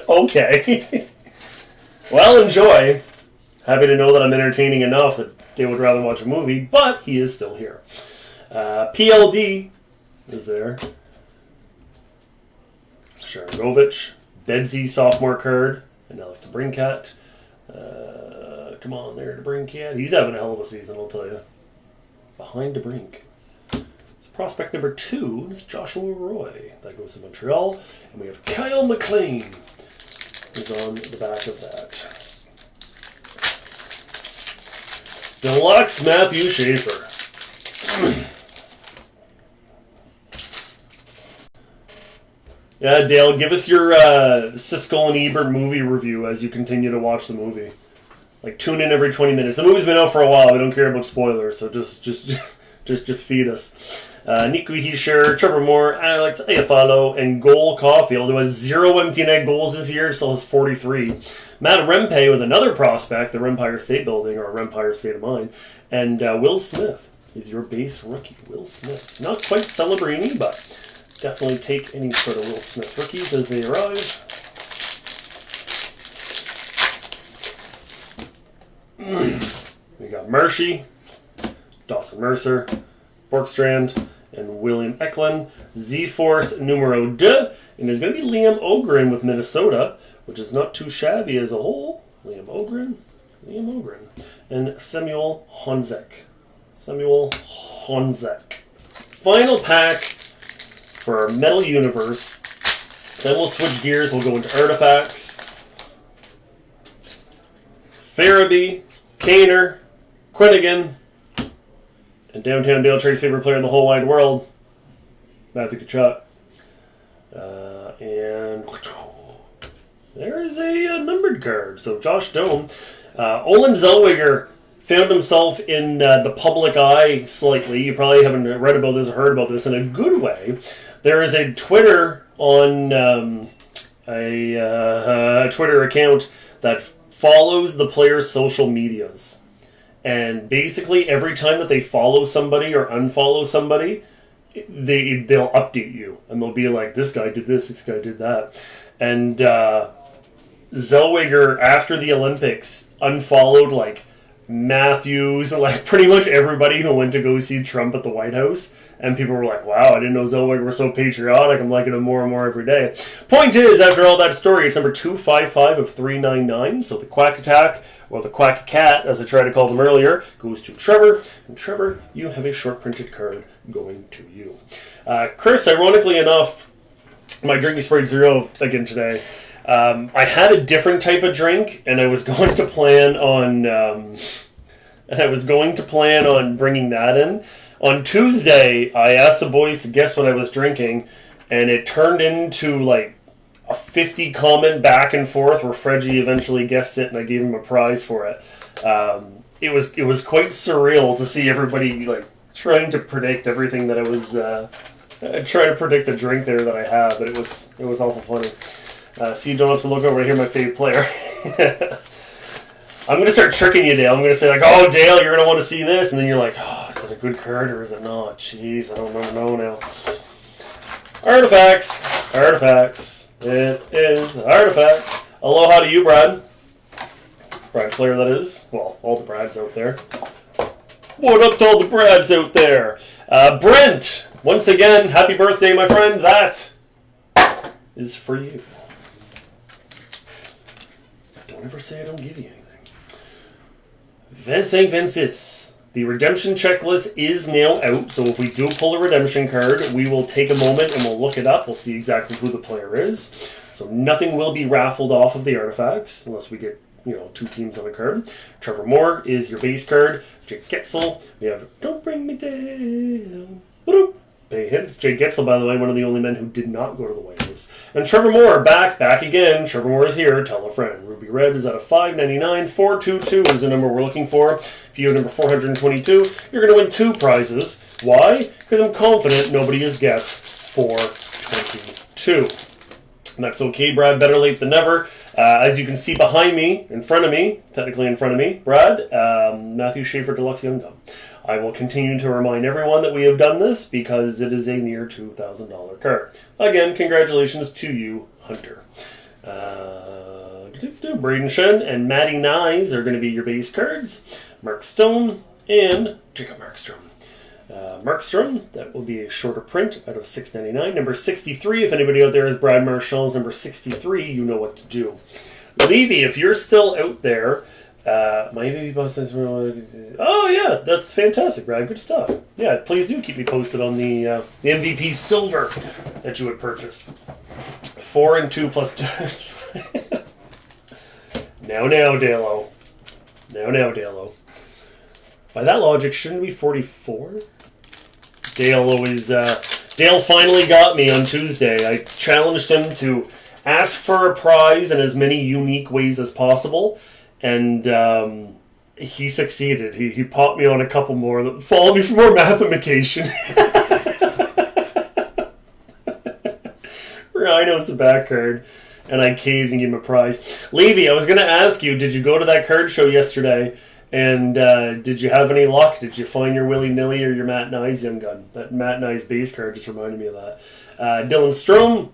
Okay. Well, enjoy. Happy to know that I'm entertaining enough that they would rather watch a movie, but he is still here. PLD is there. Sharangovich, Bedsy, sophomore card, and Alex DeBrincat. Come on there, DeBrincat. He's having a hell of a season, I'll tell you. Behind DeBrink. It's prospect number 2 is Joshua Roy. That goes to Montreal. And we have Kyle McLean, who's on the back of that. Deluxe Matthew Schaefer. Dale, give us your Siskel and Ebert movie review as you continue to watch the movie. Like, tune in every 20 minutes. The movie's been out for a while. We don't care about spoilers, so just feed us. Nico Heischer, Trevor Moore, Alex Iafallo, and Goal Caulfield, who has 0 empty net goals this year, still has 43. Matt Rempe with another prospect, the Rempire State Building, or Rempire State of Mind. And Will Smith is your base rookie. Will Smith. Not quite Celebrini, but definitely take any sort of Will Smith rookies as they arrive. We got Marshy, Dawson Mercer, Borkstrand, and William Eklund. Z-Force numero 2. And there's going to be Liam Ogren with Minnesota, which is not too shabby as a whole. Liam Ogren. And Samuel Honzek. Final pack for our Metal Universe. Then we'll switch gears. We'll go into Artifacts. Farabee, Kaner, Quinnigan, and Downtown Dale Trade's favorite player in the whole wide world, Matthew Tkachuk. And there is a numbered card. So Josh Dome. Olin Zellweger found himself in the public eye slightly. You probably haven't read about this or heard about this in a good way. There is a Twitter on a Twitter account that follows the players' social medias. And basically, every time that they follow somebody or unfollow somebody, they'll update you. And they'll be like, this guy did this guy did that. And Zellweger, after the Olympics, unfollowed, like, Matthews, like, pretty much everybody who went to go see Trump at the White House. And people were like, wow, I didn't know Zellweger was so patriotic. I'm liking him more and more every day. Point is, after all that story, it's number 255 of 399. So the Quack Attack, or the Quack Cat, as I tried to call them earlier, goes to Trevor. And Trevor, you have a short printed card going to you. Chris, ironically enough, my drinking sprayed 0 again today. I had a different type of drink, and I was going to plan on bringing that in. On Tuesday, I asked the boys to guess what I was drinking, and it turned into like a 50 comment back and forth where Fredgie eventually guessed it, and I gave him a prize for it. It was quite surreal to see everybody like trying to predict everything that I was trying to predict the drink there that I had, but it was awful funny. So you don't have to look over to hear my favorite player. I'm going to start tricking you, Dale. I'm going to say, like, oh, Dale, you're going to want to see this. And then you're like, oh, is it a good card or is it not? Jeez, I don't know now. Artifacts. It is Artifacts. Aloha to you, Brad. Brad player, that is. Well, all the Brads out there. What up to all the Brads out there? Brent, once again, happy birthday, my friend. That is for you. Don't ever say I don't give you anything. St. Vencis. The redemption checklist is now out, so if we do pull a redemption card, we will take a moment and we'll look it up. We'll see exactly who the player is. So nothing will be raffled off of the artifacts unless we get, 2 teams on a card. Trevor Moore is your base card. Jake Getzel. We have Don't Bring Me Down. Pay hits. Jake Getzel, by the way, one of the only men who did not go to the White House. And Trevor Moore, back again. Trevor Moore is here. Tell a friend. Ruby Red is at a $5.99. 422 is the number we're looking for. If you have number 422, you're going to win 2 prizes. Why? Because I'm confident nobody has guessed 422. And that's okay, Brad. Better late than never. As you can see behind me, technically in front of me, Brad, Matthew Schaefer Deluxe Young Gun. I will continue to remind everyone that we have done this because it is a near $2,000 card. Again, congratulations to you, Hunter. Braden Shen and Matty Nyes are going to be your base cards. Mark Stone and Jacob Markstrom. Markstrom, that will be a shorter print out of $6.99. Number 63, if anybody out there is Brad Marshall's number 63, you know what to do. Levy, if you're still out there, my MVP boss says, oh yeah, that's fantastic, Brad. Good stuff. Yeah, please do keep me posted on the MVP silver that you would purchase. 4 and 2 plus 2. Now, Dalo. Dalo. By that logic, shouldn't it be 44? Dalo Dale finally got me on Tuesday. I challenged him to ask for a prize in as many unique ways as possible, and he succeeded. He popped me on a couple more that followed me for more mathemication. Rhino's a back card, and I caved and gave him a prize. Levy, I was going to ask you, did you go to that card show yesterday? And did you have any luck? Did you find your willy-nilly or your Matt Nyes young gun? That Matt Nyes base card just reminded me of that. Dylan Strome,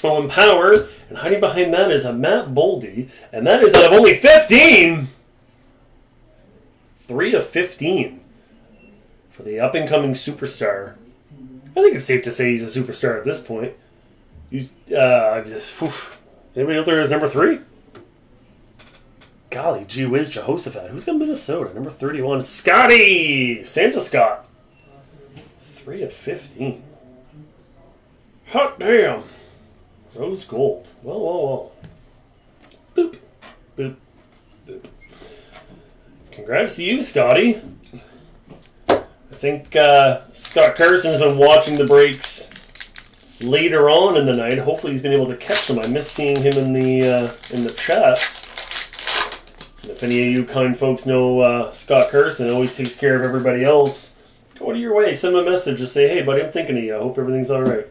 Owen Power, and hiding behind that is a Matt Boldy, and that is out of only 15! 3 of 15 for the up-and-coming superstar. I think it's safe to say he's a superstar at this point. Anybody out there is number 3? Golly, gee whiz, Jehoshaphat. Who's got Minnesota? Number 31, Scotty! Santa Scott. 3 of 15. Hot damn. Rose gold. Well. Boop. Boop. Boop. Congrats to you, Scotty. I think Scott Carson's been watching the breaks later on in the night. Hopefully he's been able to catch them. I miss seeing him in the chat. If any of you kind folks know Scott Carson, always takes care of everybody else, go to your way. Send him a message. Just say, hey, buddy, I'm thinking of you. I hope everything's all right.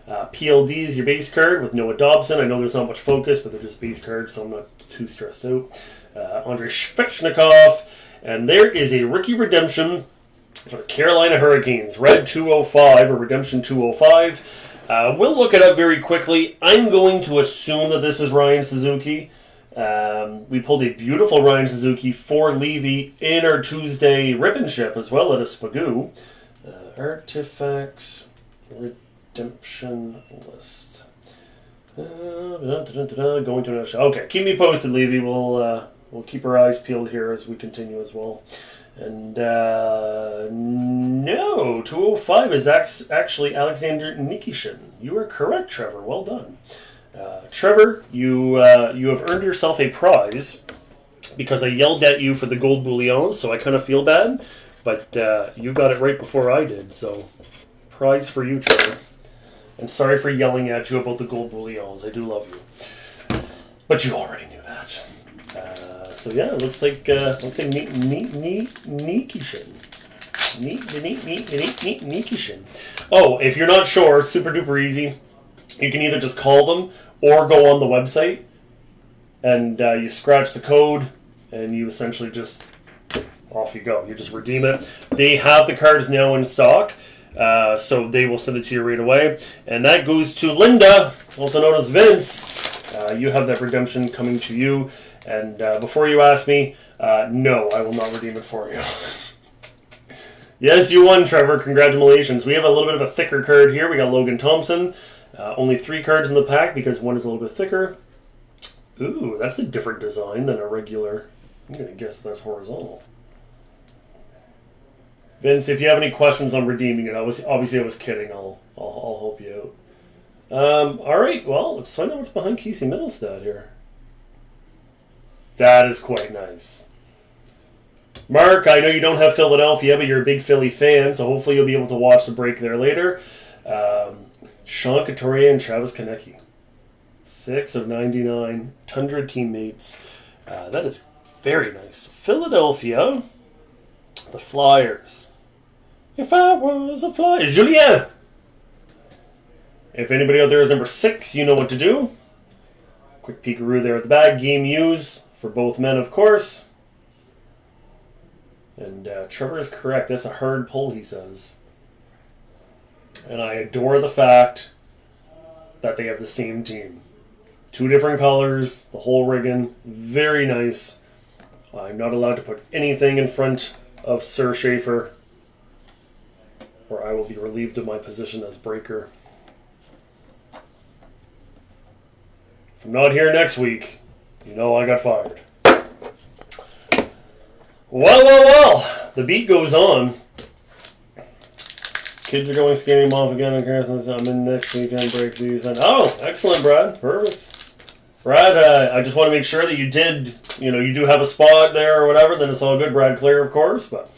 PLD is your base card with Noah Dobson. I know there's not much focus, but they're just base cards, so I'm not too stressed out. Andrei Svechnikov. And there is a rookie redemption for the Carolina Hurricanes. Red 205 or Redemption 205. We'll look it up very quickly. I'm going to assume that this is Ryan Suzuki. We pulled a beautiful Ryan Suzuki for Levy in our Tuesday ribbon ship as well at a Spagoo. Artifacts redemption list. Going to another show. Okay, keep me posted, Levy. We'll keep our eyes peeled here as we continue as well. And no, 205 is actually Alexander Nikishin. You are correct, Trevor. Well done. Trevor, you have earned yourself a prize because I yelled at you for the gold bullions, so I kind of feel bad, but you got it right before I did, so prize for you, Trevor. And sorry for yelling at you about the gold bullions. I do love you, but you already knew that. So yeah, it looks like Nikishin. Oh, if you're not sure, it's super duper easy. You can either just call them or go on the website and you scratch the code and you essentially just, off you go. You just redeem it. They have the cards now in stock, so they will send it to you right away. And that goes to Linda, also known as Vince. You have that redemption coming to you. And before you ask me, no, I will not redeem it for you. Yes, you won, Trevor. Congratulations. We have a little bit of a thicker card here. We got Logan Thompson. Only 3 cards in the pack because one is a little bit thicker. Ooh, that's a different design than a regular. I'm going to guess that's horizontal. Vince, if you have any questions on redeeming it, I was kidding. I'll help you out. All right, well, let's find out what's behind Casey Middlestad here. That is quite nice. Mark, I know you don't have Philadelphia, but you're a big Philly fan, so hopefully you'll be able to watch the break there later. Sean Couturier and Travis Konecny. 6 of 99. Tundra teammates. That is very nice. Philadelphia. The Flyers. If I was a Flyer. Julien. If anybody out there is number 6, you know what to do. Quick peekaroo there at the back. Game use for both men, of course. And Trevor is correct. That's a hard pull, he says. And I adore the fact that they have the same team. 2 different colors, the whole rigging. Very nice. I'm not allowed to put anything in front of Sir Schaefer, or I will be relieved of my position as breaker. If I'm not here next week, you know I got fired. Well. The beat goes on. Kids are going skating off again. I'm in next weekend. Break these. Oh, excellent, Brad. Perfect. Brad, I just want to make sure that you do have a spot there or whatever. Then it's all good. Brad Clear, of course. But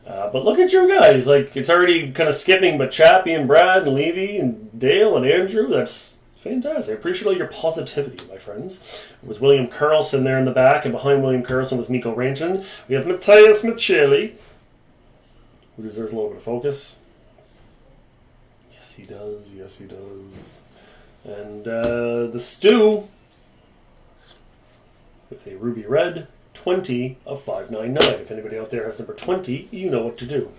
But look at you guys. Like, it's already kind of skipping, but Chappie and Brad and Levy and Dale and Andrew, that's fantastic. I appreciate all your positivity, my friends. It was William Carlson there in the back, and behind William Carlson was Miko Rankin. We have Matthias Michelli, who deserves a little bit of focus. Yes, he does. Yes, he does. And the Stew, with a ruby red, 20 of 599. If anybody out there has number 20, you know what to do.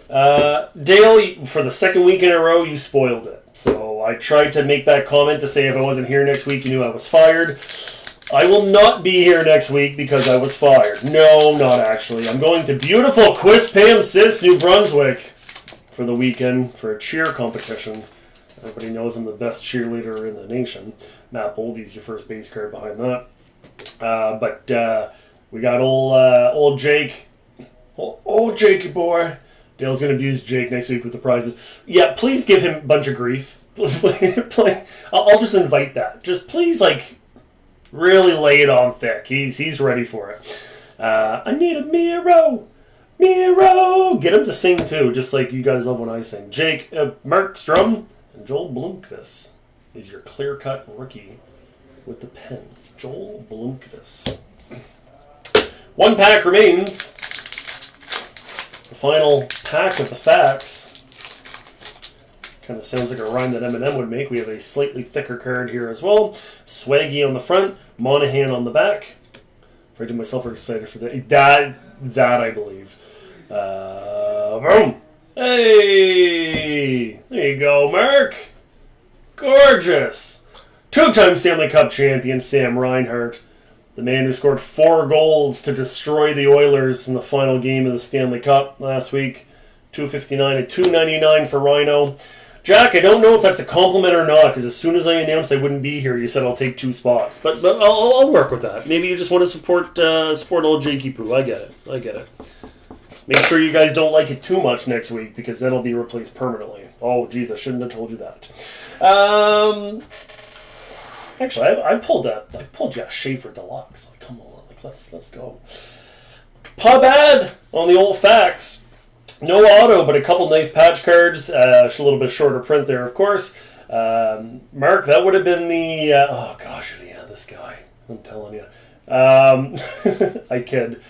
Dale, for the second week in a row, you spoiled it. So I tried to make that comment to say if I wasn't here next week, you knew I was fired. I will not be here next week because I was fired. No, not actually. I'm going to beautiful Quispam Sis, New Brunswick for the weekend for a cheer competition. Everybody knows I'm the best cheerleader in the nation. Matt Boldy's your first base card behind that. But we got old Jake. Old Jakey boy. Dale's going to abuse Jake next week with the prizes. Yeah, please give him a bunch of grief. I'll just invite that. Just please, like, really lay it on thick. He's ready for it. I need a Miro. Miro. Get him to sing, too, just like you guys love when I sing. Jake Markstrom and Joel Blomqvist is your clear-cut rookie with the pens. Joel Blomqvist. One pack remains. The final pack of the facts. Kind of sounds like a rhyme that Eminem would make. We have a slightly thicker card here as well. Swaggy on the front, Monahan on the back. If I do myself, we're excited for that. That I believe. Boom. Hey! There you go, Mark. Gorgeous. Two-time Stanley Cup champion Sam Reinhart. The man who scored 4 goals to destroy the Oilers in the final game of the Stanley Cup last week. $2.59 and $2.99 for Rhino. Jack, I don't know if that's a compliment or not, because as soon as I announced I wouldn't be here, you said I'll take 2 spots. But I'll work with that. Maybe you just want to support old Jakey Poo. I get it. Make sure you guys don't like it too much next week, because then it'll be replaced permanently. Oh, geez, I shouldn't have told you that. Actually, I pulled you a Schaefer Deluxe. Like, come on, like let's go. Pub ad on the old facts. No auto, but a couple nice patch cards. A little bit shorter print there, of course. Mark, that would have been the... oh, gosh, yeah, this guy. I'm telling you. I kid.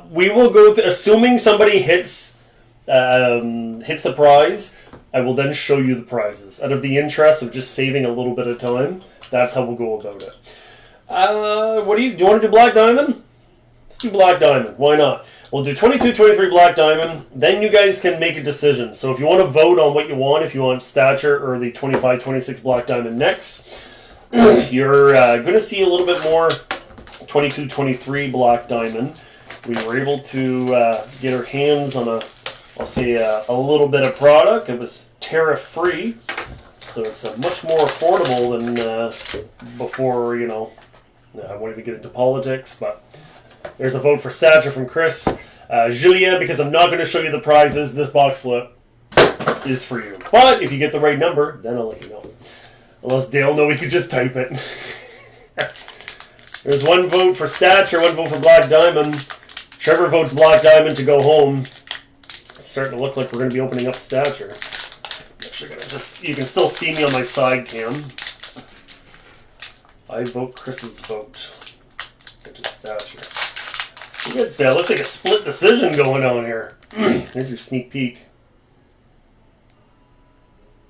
We will go... assuming somebody hits the prize, I will then show you the prizes. Out of the interest of just saving a little bit of time, that's how we'll go about it. Do you want to do Black Diamond? Let's do Black Diamond. Why not? We'll do 22-23 Black Diamond. Then you guys can make a decision. So if you want to vote on what you want, if you want Stature or the 25-26 Black Diamond next, you're going to see a little bit more 22-23 Black Diamond. We were able to get our hands on a little bit of product. It was tariff-free. So it's much more affordable than before, I won't even get into politics, but there's a vote for Stature from Chris. Julia, because I'm not going to show you the prizes, this box flip is for you. But if you get the right number, then I'll let you know. Unless Dale know we could just type it. There's one vote for Stature, one vote for Black Diamond. Trevor votes Black Diamond to go home. It's starting to look like we're going to be opening up Stature. Actually, you can still see me on my side cam. I vote Chris's vote, which is Stature. Looks like a split decision going on here. Here's your sneak peek.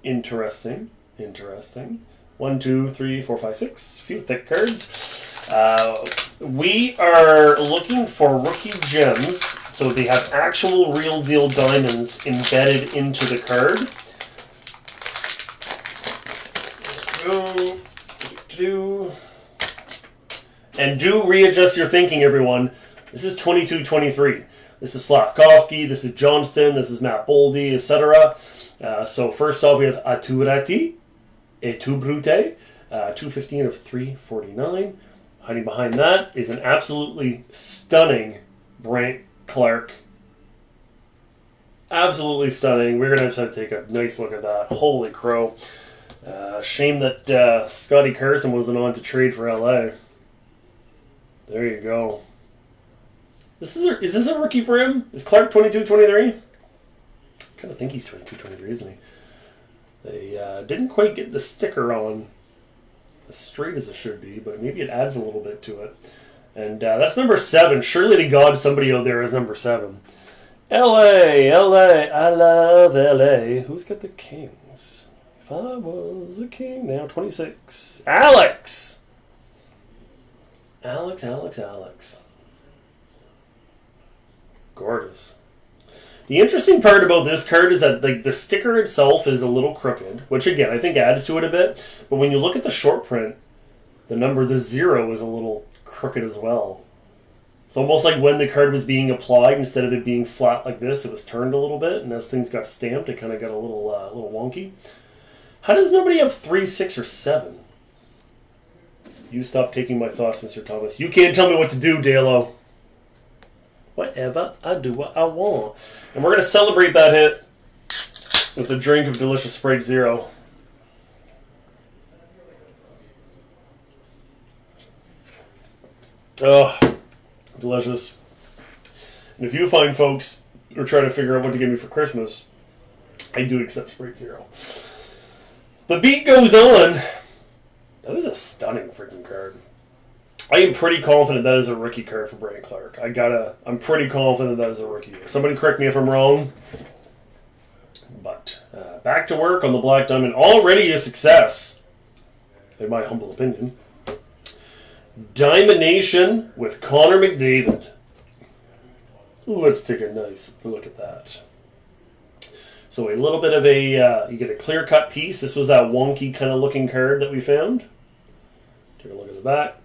Interesting. 1, 2, 3, 4, 5, 6. A few thick cards. We are looking for rookie gems, so they have actual real deal diamonds embedded into the card. And do readjust your thinking, everyone. This is 22-23. This is Slavkovsky, this is Johnston, this is Matt Boldy, etc. So first off, we have Aturati, Etubrute, 215 of 349. Hiding behind that is an absolutely stunning Brant Clark. Absolutely stunning. We're going to have to take a nice look at that. Holy crow. Shame that Scotty Carson wasn't on to trade for LA. There you go. Is this a rookie for him? Is Clark 22-23? I kind of think he's 22-23, isn't he? They didn't quite get the sticker on as straight as it should be, but maybe it adds a little bit to it. And that's number 7. Surely to God somebody out there is number 7. LA, I love LA. Who's got the Kings? If I was a king now, 26. Alex! Alex. Gorgeous. The interesting part about this card is that the sticker itself is a little crooked, which again I think adds to it a bit. But when you look at the short print, the 0 is a little crooked as well. It's almost like when the card was being applied, instead of it being flat like this, it was turned a little bit, and as things got stamped, it kind of got a little wonky. How does nobody have 3, 6, or 7? You stop taking my thoughts, Mr. Thomas. You can't tell me what to do, Dalo. Whatever, I do what I want. And we're going to celebrate that hit with a drink of delicious Sprite Zero. Oh, delicious. And if you find folks are trying to figure out what to give me for Christmas, I do accept Sprite Zero. The beat goes on. That is a stunning freaking card. I am pretty confident that is a rookie card for Brian Clark. I'm pretty confident that is a rookie. Somebody correct me if I'm wrong. But back to work on the Black Diamond. Already a success, in my humble opinion. Diamond Nation with Connor McDavid. Let's take a nice look at that. So a little bit of you get a clear-cut piece. This was that wonky kind of looking card that we found. Take a look at the back.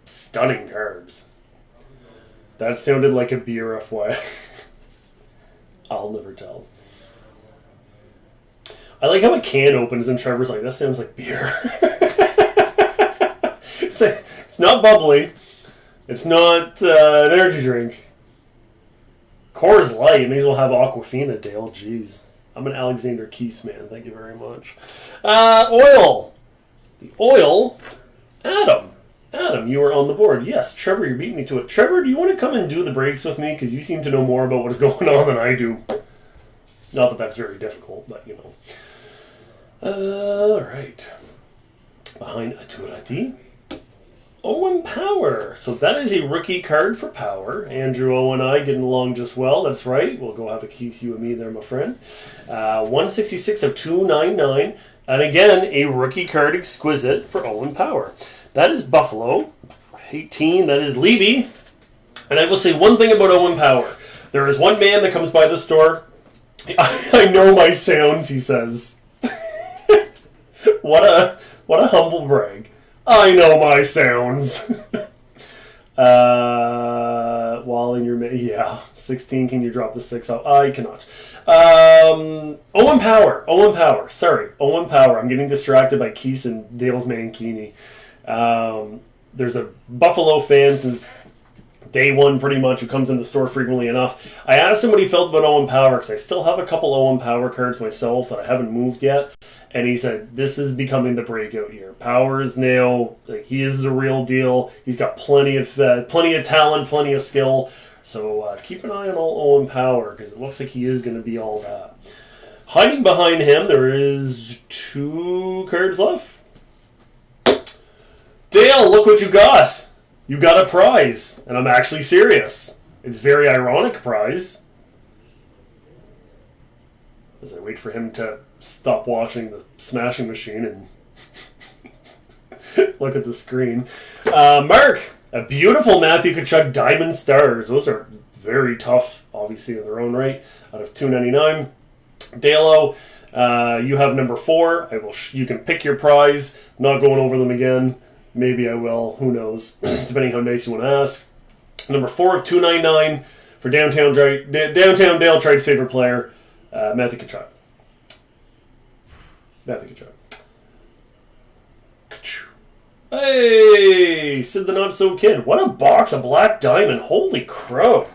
Stunning cards. That sounded like a beer, FYI. I'll never tell. I like how a can opens and Trevor's like, that sounds like beer. It's not bubbly. It's not an energy drink. Coors Light. May as well have Aquafina, Dale. Jeez. I'm an Alexander Keese man. Thank you very much. Oil. The oil. Adam, you are on the board. Yes, Trevor, you're beating me to it. Trevor, do you want to come and do the breaks with me? Because you seem to know more about what is going on than I do. Not that that's very difficult, but you know. All right. Behind Aturati. Owen Power. So that is a rookie card for Power. Andrew O and I getting along just well. That's right. We'll go have a Keese, you and me there, my friend. 166 of 299. And again, a rookie card exquisite for Owen Power. That is Buffalo. 18. That is Levy. And I will say one thing about Owen Power. There is one man that comes by the store. I know my sounds, he says. What a humble brag. I know my sounds. While in your... Yeah, 16, can you drop the 6 off? I cannot. Owen Power. Sorry, Owen Power. I'm getting distracted by Keese and Dale's Mankini. There's a Buffalo fan since day one, pretty much, who comes in the store frequently enough. I asked him what he felt about Owen Power, because I still have a couple Owen Power cards myself that I haven't moved yet. And he said, this is becoming the breakout year. Power is now, like, he is the real deal. He's got plenty of talent, plenty of skill. So keep an eye on Owen Power, because it looks like he is going to be all that. Hiding behind him, there is 2 cards left. Dale, look what you got. You got a prize, and I'm actually serious. It's a very ironic prize. As I wait for him to stop watching the Smashing Machine and look at the screen. Mark, a beautiful Matthew Tkachuk Diamond Stars. Those are very tough, obviously, in their own right, out of $2.99. Dalo, you have number 4. You can pick your prize. I'm not going over them again. Maybe I will. Who knows? Depending how nice you want to ask. Number 4 of $2.99 for Downtown Dale Trade's favorite player, Matthew Tkachuk. Hey, Sid the Not So Kid. What a box of Black Diamond. Holy crow.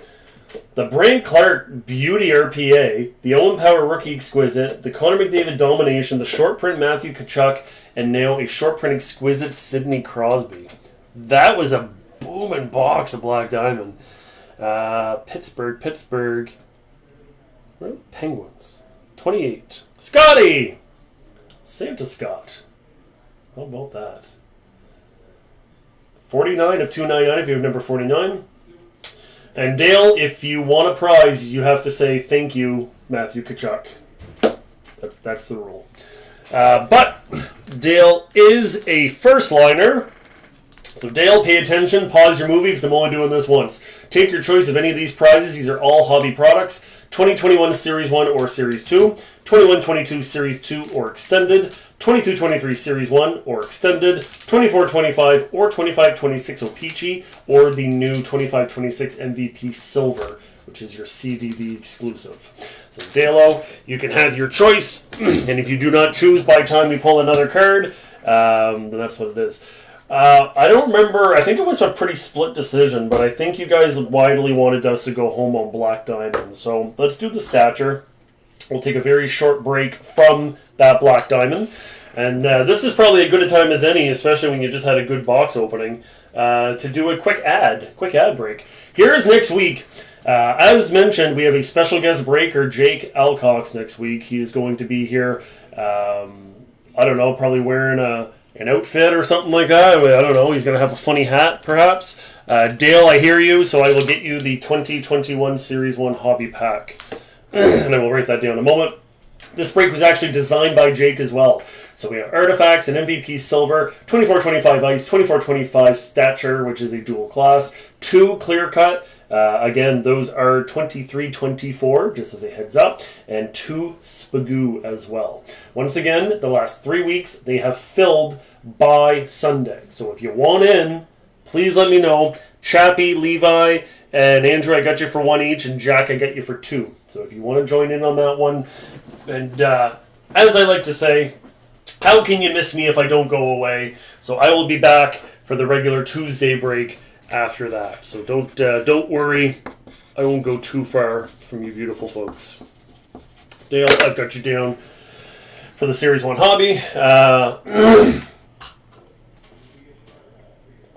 The Brian Clark Beauty RPA, the Owen Power Rookie Exquisite, the Connor McDavid Domination, the short print Matthew Tkachuk, and now a short print Exquisite Sidney Crosby. That was a booming box of Black Diamond. Pittsburgh. Where are the Penguins? 28. Scotty! Santa Scott. How about that? 49 of 299 if you have number 49. And Dale, if you want a prize, you have to say thank you, Matthew Tkachuk. That's the rule. But Dale is a first liner. So Dale, pay attention. Pause your movie because I'm only doing this once. Take your choice of any of these prizes. These are all hobby products. 2021 Series 1 or Series 2. 21-22 Series 2 or Extended. 22-23 Series 1 or Extended. 24-25 or 25-26 O-Pee-Chee. Or the new 25-26 MVP Silver, which is your CDD exclusive. So Dale-o, you can have your choice. And if you do not choose by the time we pull another card, then that's what it is. I don't remember. I think it was a pretty split decision, but I think you guys widely wanted us to go home on Black Diamond. So let's do the Stature. We'll take a very short break from that Black Diamond. And this is probably as good a time as any, especially when you just had a good box opening, to do a quick ad break. Here's next week. As mentioned, we have a special guest breaker, Jake Alcox, next week. He is going to be here, I don't know, probably wearing an outfit or something like that. I don't know. He's going to have a funny hat, perhaps. Dale, I hear you, so I will get you the 2021 Series 1 Hobby Pack. And I will write that down in a moment. This break was actually designed by Jake as well. So we have Artifacts and MVP Silver, 24-25 Ice, 24-25 Stature, which is a dual class, 2 Clear Cut. Again, those are 23-24, just as a heads up, and 2 Spagoo as well. Once again, the last 3 weeks, they have filled by Sunday. So if you want in, please let me know. Chappie, Levi, and Andrew, I got you for 1 each, and Jack, I got you for 2. So if you want to join in on that one, and as I like to say, how can you miss me if I don't go away? So I will be back for the regular Tuesday break after that. So don't worry, I won't go too far from you beautiful folks. Dale, I've got you down for the Series 1 Hobby.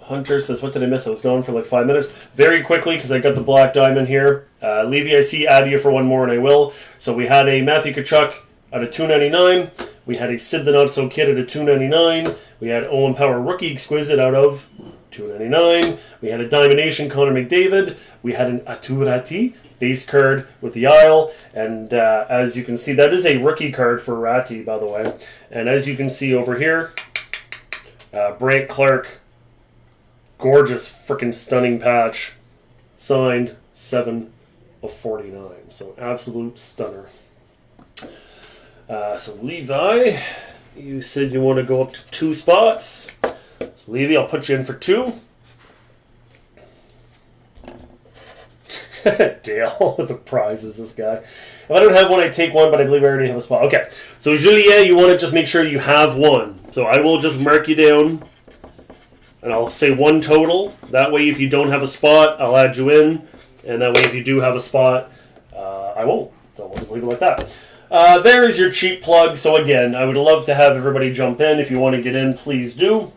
Hunter says, what did I miss? I was gone for like 5 minutes. Very quickly, because I got the Black Diamond here. Levy, I see, add you for one more, and I will. So we had a Matthew Tkachuk out of $2.99. We had a Sid the Not So Kid out of $2.99. We had Owen Power Rookie Exquisite out of $2.99. We had a Diamondation Connor McDavid. We had an Aturati base card with the Isle. And as you can see, that is a rookie card for Ratti, by the way. And as you can see over here, Brant Clark, gorgeous, freaking stunning patch. Signed 7 of 49. So absolute stunner. So Levi, you said you want to go up to 2 spots. So Levi, I'll put you in for 2. Dale with the prizes, this guy. If I don't have one, I take one, but I believe I already have a spot. Okay, so Julien, you want to just make sure you have one. So I will just mark you down, and I'll say 1 total. That way, if you don't have a spot, I'll add you in. And that way, if you do have a spot, I won't. So we'll just leave it like that. There is your cheap plug. So again, I would love to have everybody jump in. If you want to get in, please do.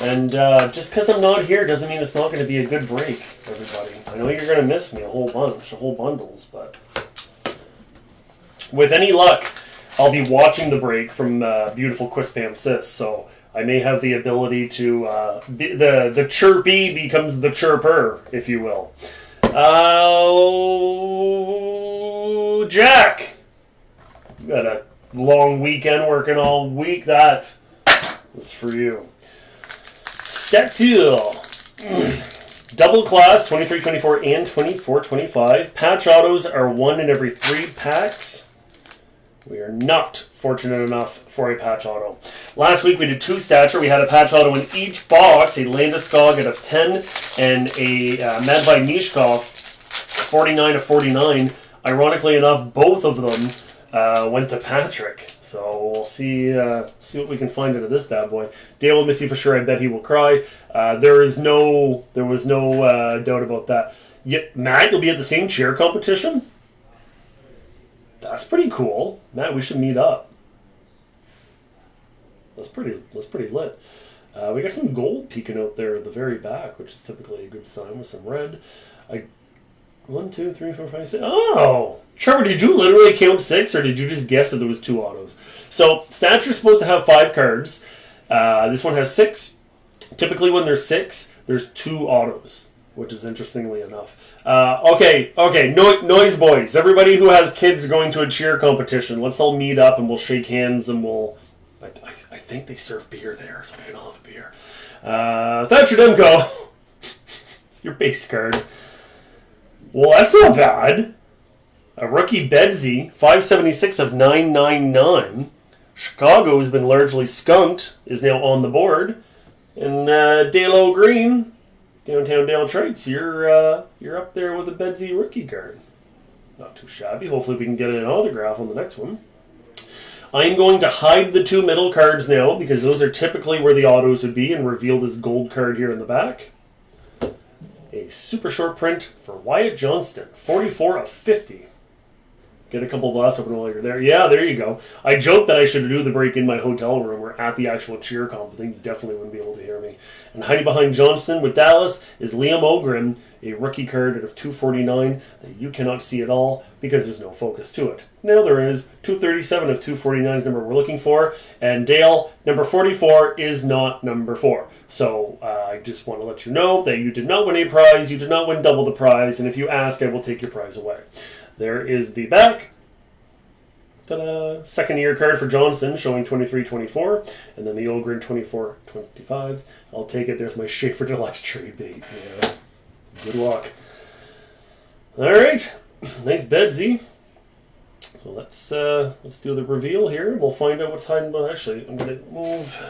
And just because I'm not here doesn't mean it's not going to be a good break, everybody. I know you're going to miss me a whole bunch, whole bundles, but with any luck, I'll be watching the break from beautiful Quispam Sis, so I may have the ability to, the chirpy becomes the chirper, if you will. Jack! You got a long weekend working all week. That is for you. Stature. Double class, 23-24 and 24-25. Patch autos are 1 in every 3 packs. We are not fortunate enough for a patch auto. Last week we did 2 Stature. We had a patch auto in each box, a Landeskog out of 10 and a Madby Mishkov 49 of 49. Ironically enough, both of them went to Patrick. So we'll see what we can find out of this bad boy. Dale will miss you for sure. I bet he will cry. There was no doubt about that. Matt, you'll be at the same cheer competition? That's pretty cool. Matt, we should meet up. That's pretty lit. We got some gold peeking out there at the very back, which is typically a good sign with some red. 1, 2, 3, 4, 5, 6. Oh! Trevor, did you literally count 6, or did you just guess that there was 2 autos? So, Stature's supposed to have 5 cards. This one has 6. Typically, when there's 6, there's 2 autos, which is interestingly enough. Okay, noise boys. Everybody who has kids going to a cheer competition, let's all meet up and we'll shake hands and we'll... I think they serve beer there, so we can all have a beer. Thatcher Demko. It's your base card. Well, that's not bad. A rookie Bedsy, 576 of 999. Chicago has been largely skunked, is now on the board. And Dale Green, downtown Dale Traits, you're up there with a Bedsy rookie card. Not too shabby. Hopefully we can get an autograph on the next one. I'm going to hide the 2 middle cards now because those are typically where the autos would be and reveal this gold card here in the back. A super short print for Wyatt Johnston, 44 of 50. Get a couple of glass open while you're there. Yeah, there you go. I joked that I should do the break in my hotel room or at the actual cheer comp. I think you definitely wouldn't be able to hear me. And hiding behind Johnston with Dallas is Liam Ogrim, a rookie card out of 249 that you cannot see at all because there's no focus to it. Now there is. 237 of 249 is the number we're looking for. And Dale, number 44 is not number 4. So I just want to let you know that you did not win a prize. You did not win double the prize. And if you ask, I will take your prize away. There is the back. Ta-da! Second year card for Johnson showing 23-24. And then the Ogren 24-25. I'll take it. There's my Schaefer Deluxe trade bait. Yeah. Good luck. Alright. Nice Bedsy. So let's do the reveal here. We'll find out what's hiding behind. Actually, I'm going to move.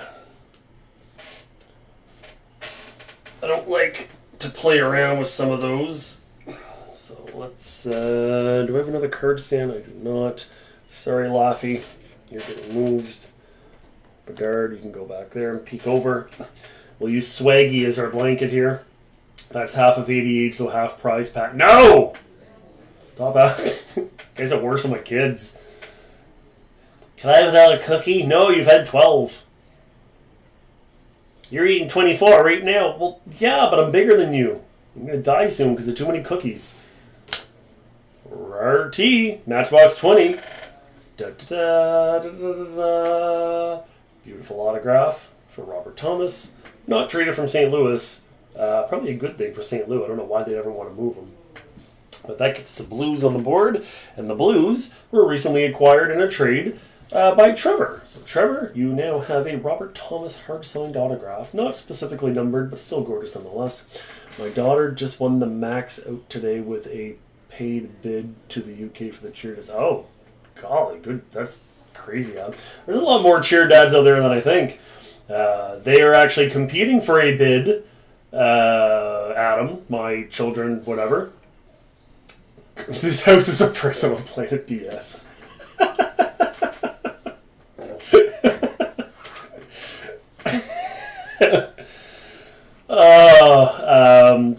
I don't like to play around with some of those. So let's, do I have another card stand? I do not. Sorry, Laffy. You're getting moved. Bedard, you can go back there and peek over. We'll use Swaggy as our blanket here. That's half of 88, so half prize pack. No! Stop asking. You guys are worse than my kids. Can I have another cookie? No, you've had 12. You're eating 24 right now. Well, yeah, but I'm bigger than you. I'm going to die soon because of too many cookies. RT, Matchbox 20. Da, da, da, da, da, da. Beautiful autograph for Robert Thomas. Not traded from St. Louis. Probably a good thing for St. Louis. I don't know why they'd ever want to move him. But that gets the Blues on the board. And the Blues were recently acquired in a trade by Trevor. So Trevor, you now have a Robert Thomas hard-signed autograph. Not specifically numbered, but still gorgeous nonetheless. My daughter just won the max out today with a paid bid to the UK for the cheer dads. Oh, golly, good. That's crazy. Huh? There's a lot more cheer dads out there than I think. They are actually competing for a bid. Adam, my children, whatever. This house is a personal planet BS.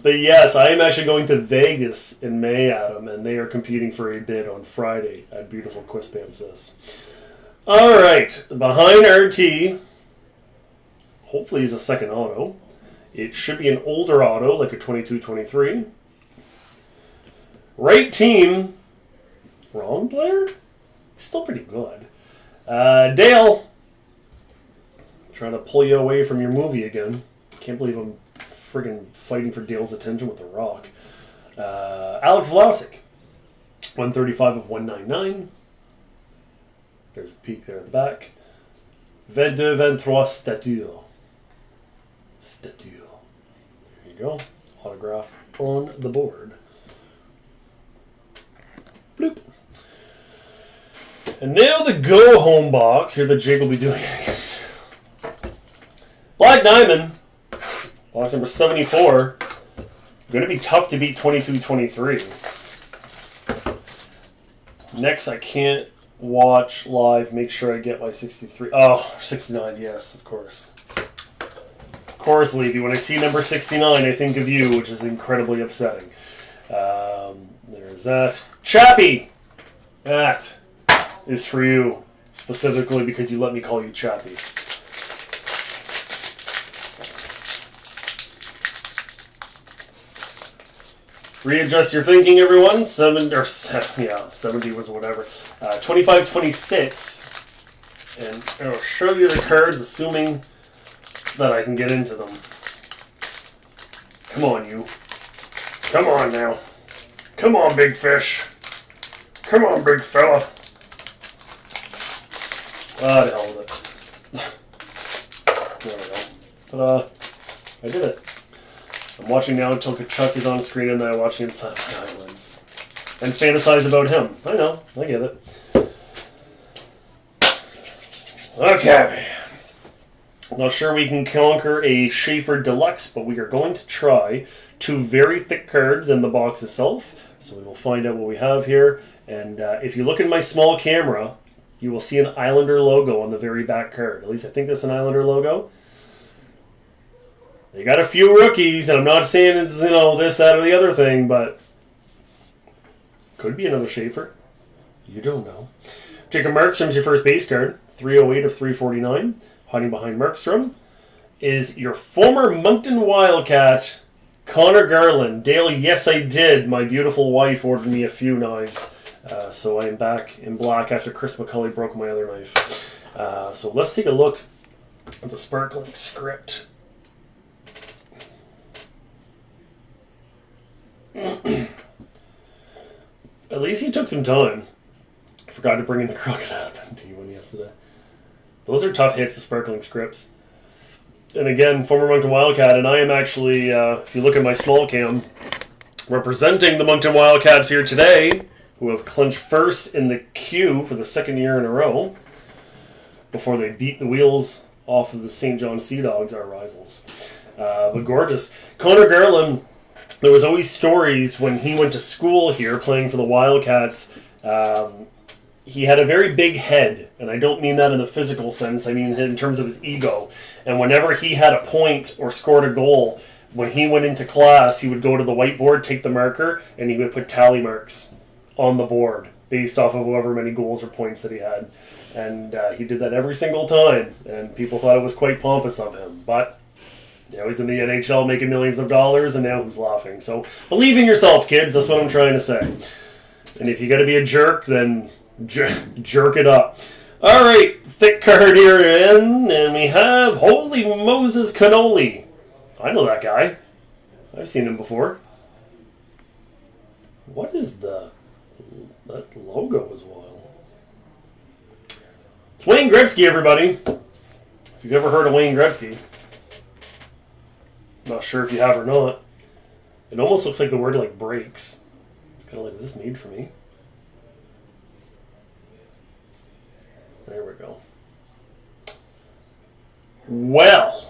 But yes, I am actually going to Vegas in May, Adam, and they are competing for a bid on Friday at Beautiful Quispam says. Alright, behind RT, hopefully he's a second auto. It should be an older auto, like a 22-23. Right team, wrong player? Still pretty good. Dale, trying to pull you away from your movie again. Can't believe I'm friggin' fighting for Dale's attention with the rock. Alex Vlasic, 135 of 199. There's a peek there at the back. 22-23 Stature. Stature. There you go. Autograph on the board. Bloop. And now the go-home box. Here the Jake will be doing it. Black Diamond. Box number 74. Going to be tough to beat 22-23. Next, I can't watch live. Make sure I get my 63. Oh, 69, yes, of course. Of course, Levy. When I see number 69, I think of you, which is incredibly upsetting. There's that. Chappie! That is for you, specifically because you let me call you Chappie. Readjust your thinking, everyone. 70 was whatever. 25, 26. And I'll show you the cards, assuming that I can get into them. Come on, you. Come on now. Come on, big fish. Come on, big fella. Ah, the hell with it. There we go. Ta-da. I did it. I'm watching now until Kachuk is on screen and then I'm watching Inside the Islands. And fantasize about him. I know. I get it. Okay. Not sure we can conquer a Schaefer Deluxe, but we are going to try 2 very thick cards in the box itself. So we will find out what we have here. And if you look in my small camera, you will see an Islander logo on the very back card. At least I think that's an Islander logo. They got a few rookies, and I'm not saying it's, this, that, or the other thing, but could be another Schaefer. You don't know. Jacob Markstrom's your first base card. 308 of 349. Hiding behind Markstrom is your former Moncton Wildcat, Connor Garland. Dale, yes I did. My beautiful wife ordered me a few knives. So I am back in black after Chris McCulley broke my other knife. So let's take a look at the sparkling script. At least he took some time. I forgot to bring in the crocodile T1 yesterday. Those are tough hits, the sparkling scripts. And again, former Moncton Wildcat, and I am actually, if you look at my small cam, representing the Moncton Wildcats here today, who have clinched first in the Q for the 2nd year in a row, before they beat the wheels off of the St. John Sea Dogs, our rivals. But gorgeous. Connor Garland, there was always stories when he went to school here playing for the Wildcats. He had a very big head, and I don't mean that in the physical sense, I mean in terms of his ego. And whenever he had a point or scored a goal, when he went into class, he would go to the whiteboard, take the marker, and he would put tally marks on the board based off of however many goals or points that he had. And he did that every single time, and people thought it was quite pompous of him. But now he's in the NHL making millions of dollars, and now who's laughing? So believe in yourself, kids. That's what I'm trying to say. And if you got to be a jerk, then jerk it up. All right, thick card here in, and we have Holy Moses Cannoli. I know that guy. I've seen him before. What is that logo is wild. It's Wayne Gretzky, everybody. If you've ever heard of Wayne Gretzky. Not sure if you have or not. It almost looks like the word like breaks. It's kind of like, was this made for me? There we go. Well.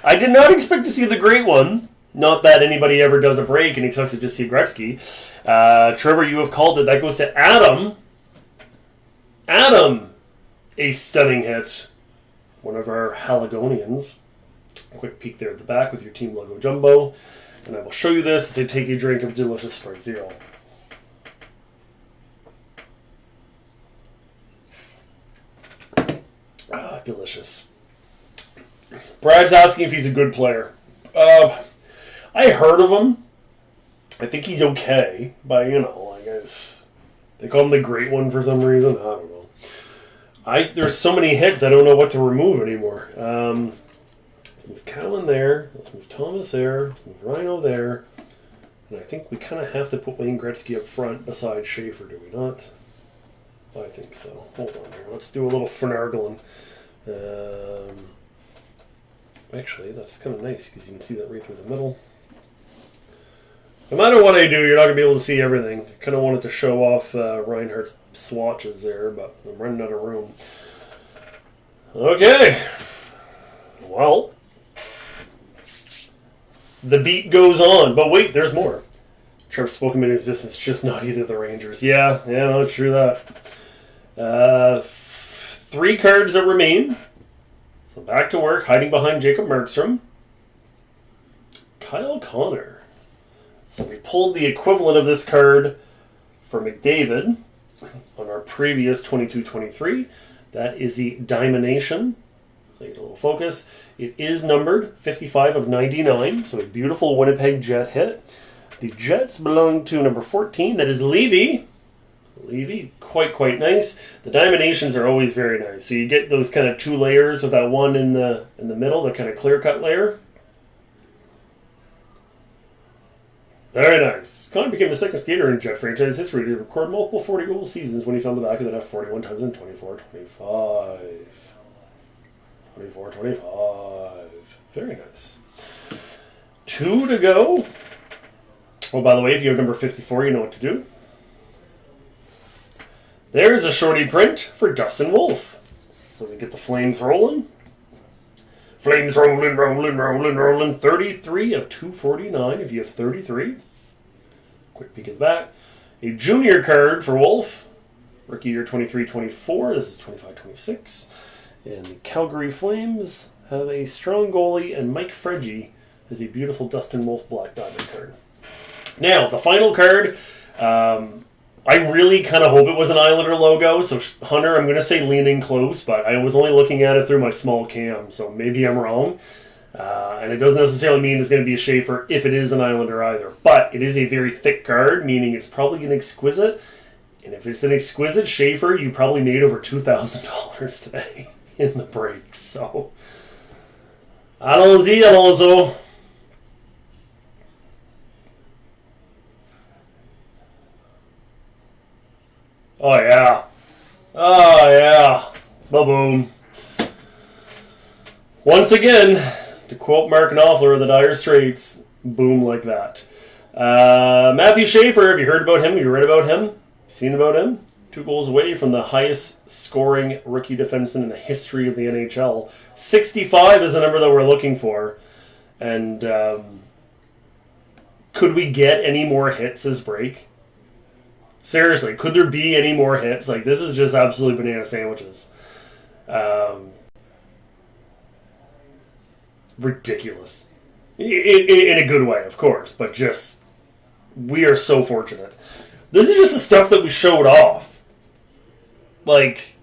I did not expect to see the great one. Not that anybody ever does a break and expects to just see Gretzky. Trevor, you have called it. That goes to Adam. Adam, a stunning hit. One of our Haligonians. Quick peek there at the back with your team logo jumbo. And I will show you this as I take a drink of delicious Sprite Zero. Ah, delicious. Brad's asking if he's a good player. I heard of him. I think he's okay, but I guess they call him the great one for some reason. I don't know. There's so many hits, I don't know what to remove anymore. Let's move Callan there. Let's move Thomas there. Let's move Rhino there. And I think we kind of have to put Wayne Gretzky up front besides Schaefer, do we not? I think so. Hold on here. Let's do a little finagling. Actually, that's kind of nice because you can see that right through the middle. No matter what I do, you're not going to be able to see everything. I kind of wanted to show off Reinhardt's swatches there, but I'm running out of room. Okay. Well, the beat goes on. But wait, there's more. Trev spoke him into existence, just not either of the Rangers. Yeah, no, true that. 3 cards that remain. So back to work, hiding behind Jacob Markstrom. Kyle Connor. So we pulled the equivalent of this card for McDavid on our previous 22-23. That is the Diamondation. So you get a little focus. It is numbered 55 of 99, so a beautiful Winnipeg Jet hit. The Jets belong to number 14, that is Levy. Levy, quite nice. The diamondations are always very nice. So you get those kind of 2 layers with that one in the middle, the kind of clear-cut layer. Very nice. Connor became the second skater in Jet franchise history to record multiple 40-goal seasons when he found the back of the net 41 times in 24-25. 24-25. Very nice. 2 to go. Oh, by the way, if you have number 54, you know what to do. There's a shorty print for Dustin Wolf. So we get the flames rolling. Flames rolling. 33 of 249 if you have 33. Quick peek at the back. A junior card for Wolf. Rookie year 23-24. This is 25-26. And the Calgary Flames have a strong goalie, and Mike Freggie has a beautiful Dustin Wolf Black Diamond card. Now, the final card, I really kind of hope it was an Islander logo, so Hunter, I'm going to say leaning close, but I was only looking at it through my small cam, so maybe I'm wrong. And it doesn't necessarily mean it's going to be a Schaefer if it is an Islander either, but it is a very thick card, meaning it's probably an exquisite, and if it's an exquisite Schaefer, you probably made over $2,000 today in the break, so allons-y, Alonso. Oh, yeah. Oh, yeah. Ba-boom. Once again, to quote Mark Knopfler of the Dire Straits, boom like that. Matthew Schaefer, have you heard about him? Have you read about him? Seen about him? 2 goals away from the highest scoring rookie defenseman in the history of the NHL. 65 is the number that we're looking for. And could we get any more hits this break? Seriously, could there be any more hits? Like, this is just absolutely banana sandwiches. Ridiculous. In a good way, of course, but just, we are so fortunate. This is just the stuff that we showed off. Like,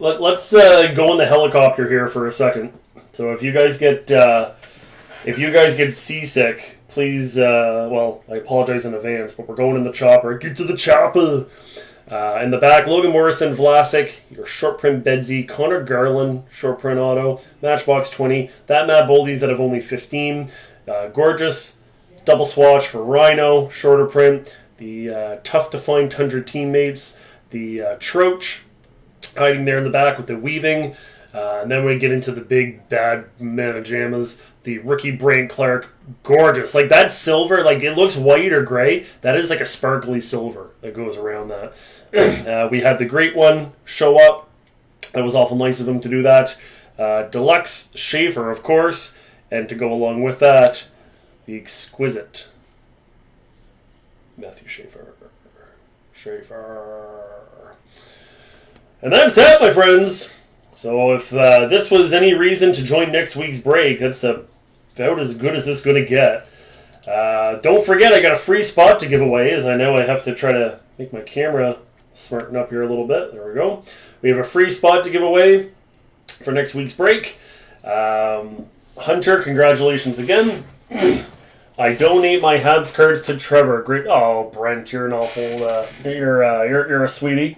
let's go in the helicopter here for a second. So if you guys get seasick, please, well, I apologize in advance, but we're going in the chopper. Get to the chopper! In the back, Logan Morrison, Vlasic, your short print Bedsy, Connor Garland, short print auto, Matchbox 20, that Matt Boldy's that have only 15, gorgeous double swatch for Rhino, shorter print, the tough to find Tundra teammates, the Troach hiding there in the back with the weaving, and then we get into the big bad Manajamas, the rookie Brain Clark, gorgeous. Like that silver, like it looks white or gray. That is like a sparkly silver that goes around that. We had the great one show up. That was awful nice of him to do that. Deluxe Schaefer, of course. And to go along with that, the exquisite Matthew Schaefer. And that's it, my friends. So if this was any reason to join next week's break, that's about as good as this is going to get. Don't forget, I got a free spot to give away, as I know I have to try to make my camera smarten up here a little bit. There we go. We have a free spot to give away for next week's break. Hunter, congratulations again. I donate my Habs cards to Trevor. Great. Oh, Brent, you're an awful. You're a sweetie.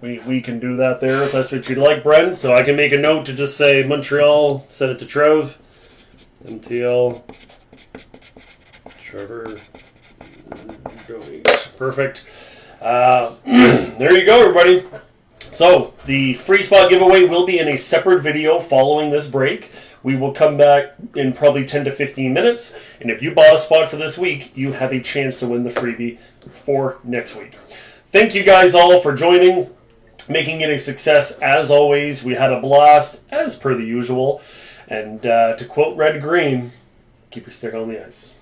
We can do that there if that's what you'd like, Brent. So I can make a note to just say Montreal, send it to Trev. MTL. Trevor. Donate. Perfect. There you go, everybody. So the free spot giveaway will be in a separate video following this break. We will come back in probably 10 to 15 minutes. And if you bought a spot for this week, you have a chance to win the freebie for next week. Thank you guys all for joining, making it a success as always. We had a blast as per the usual. And to quote Red Green, keep your stick on the ice.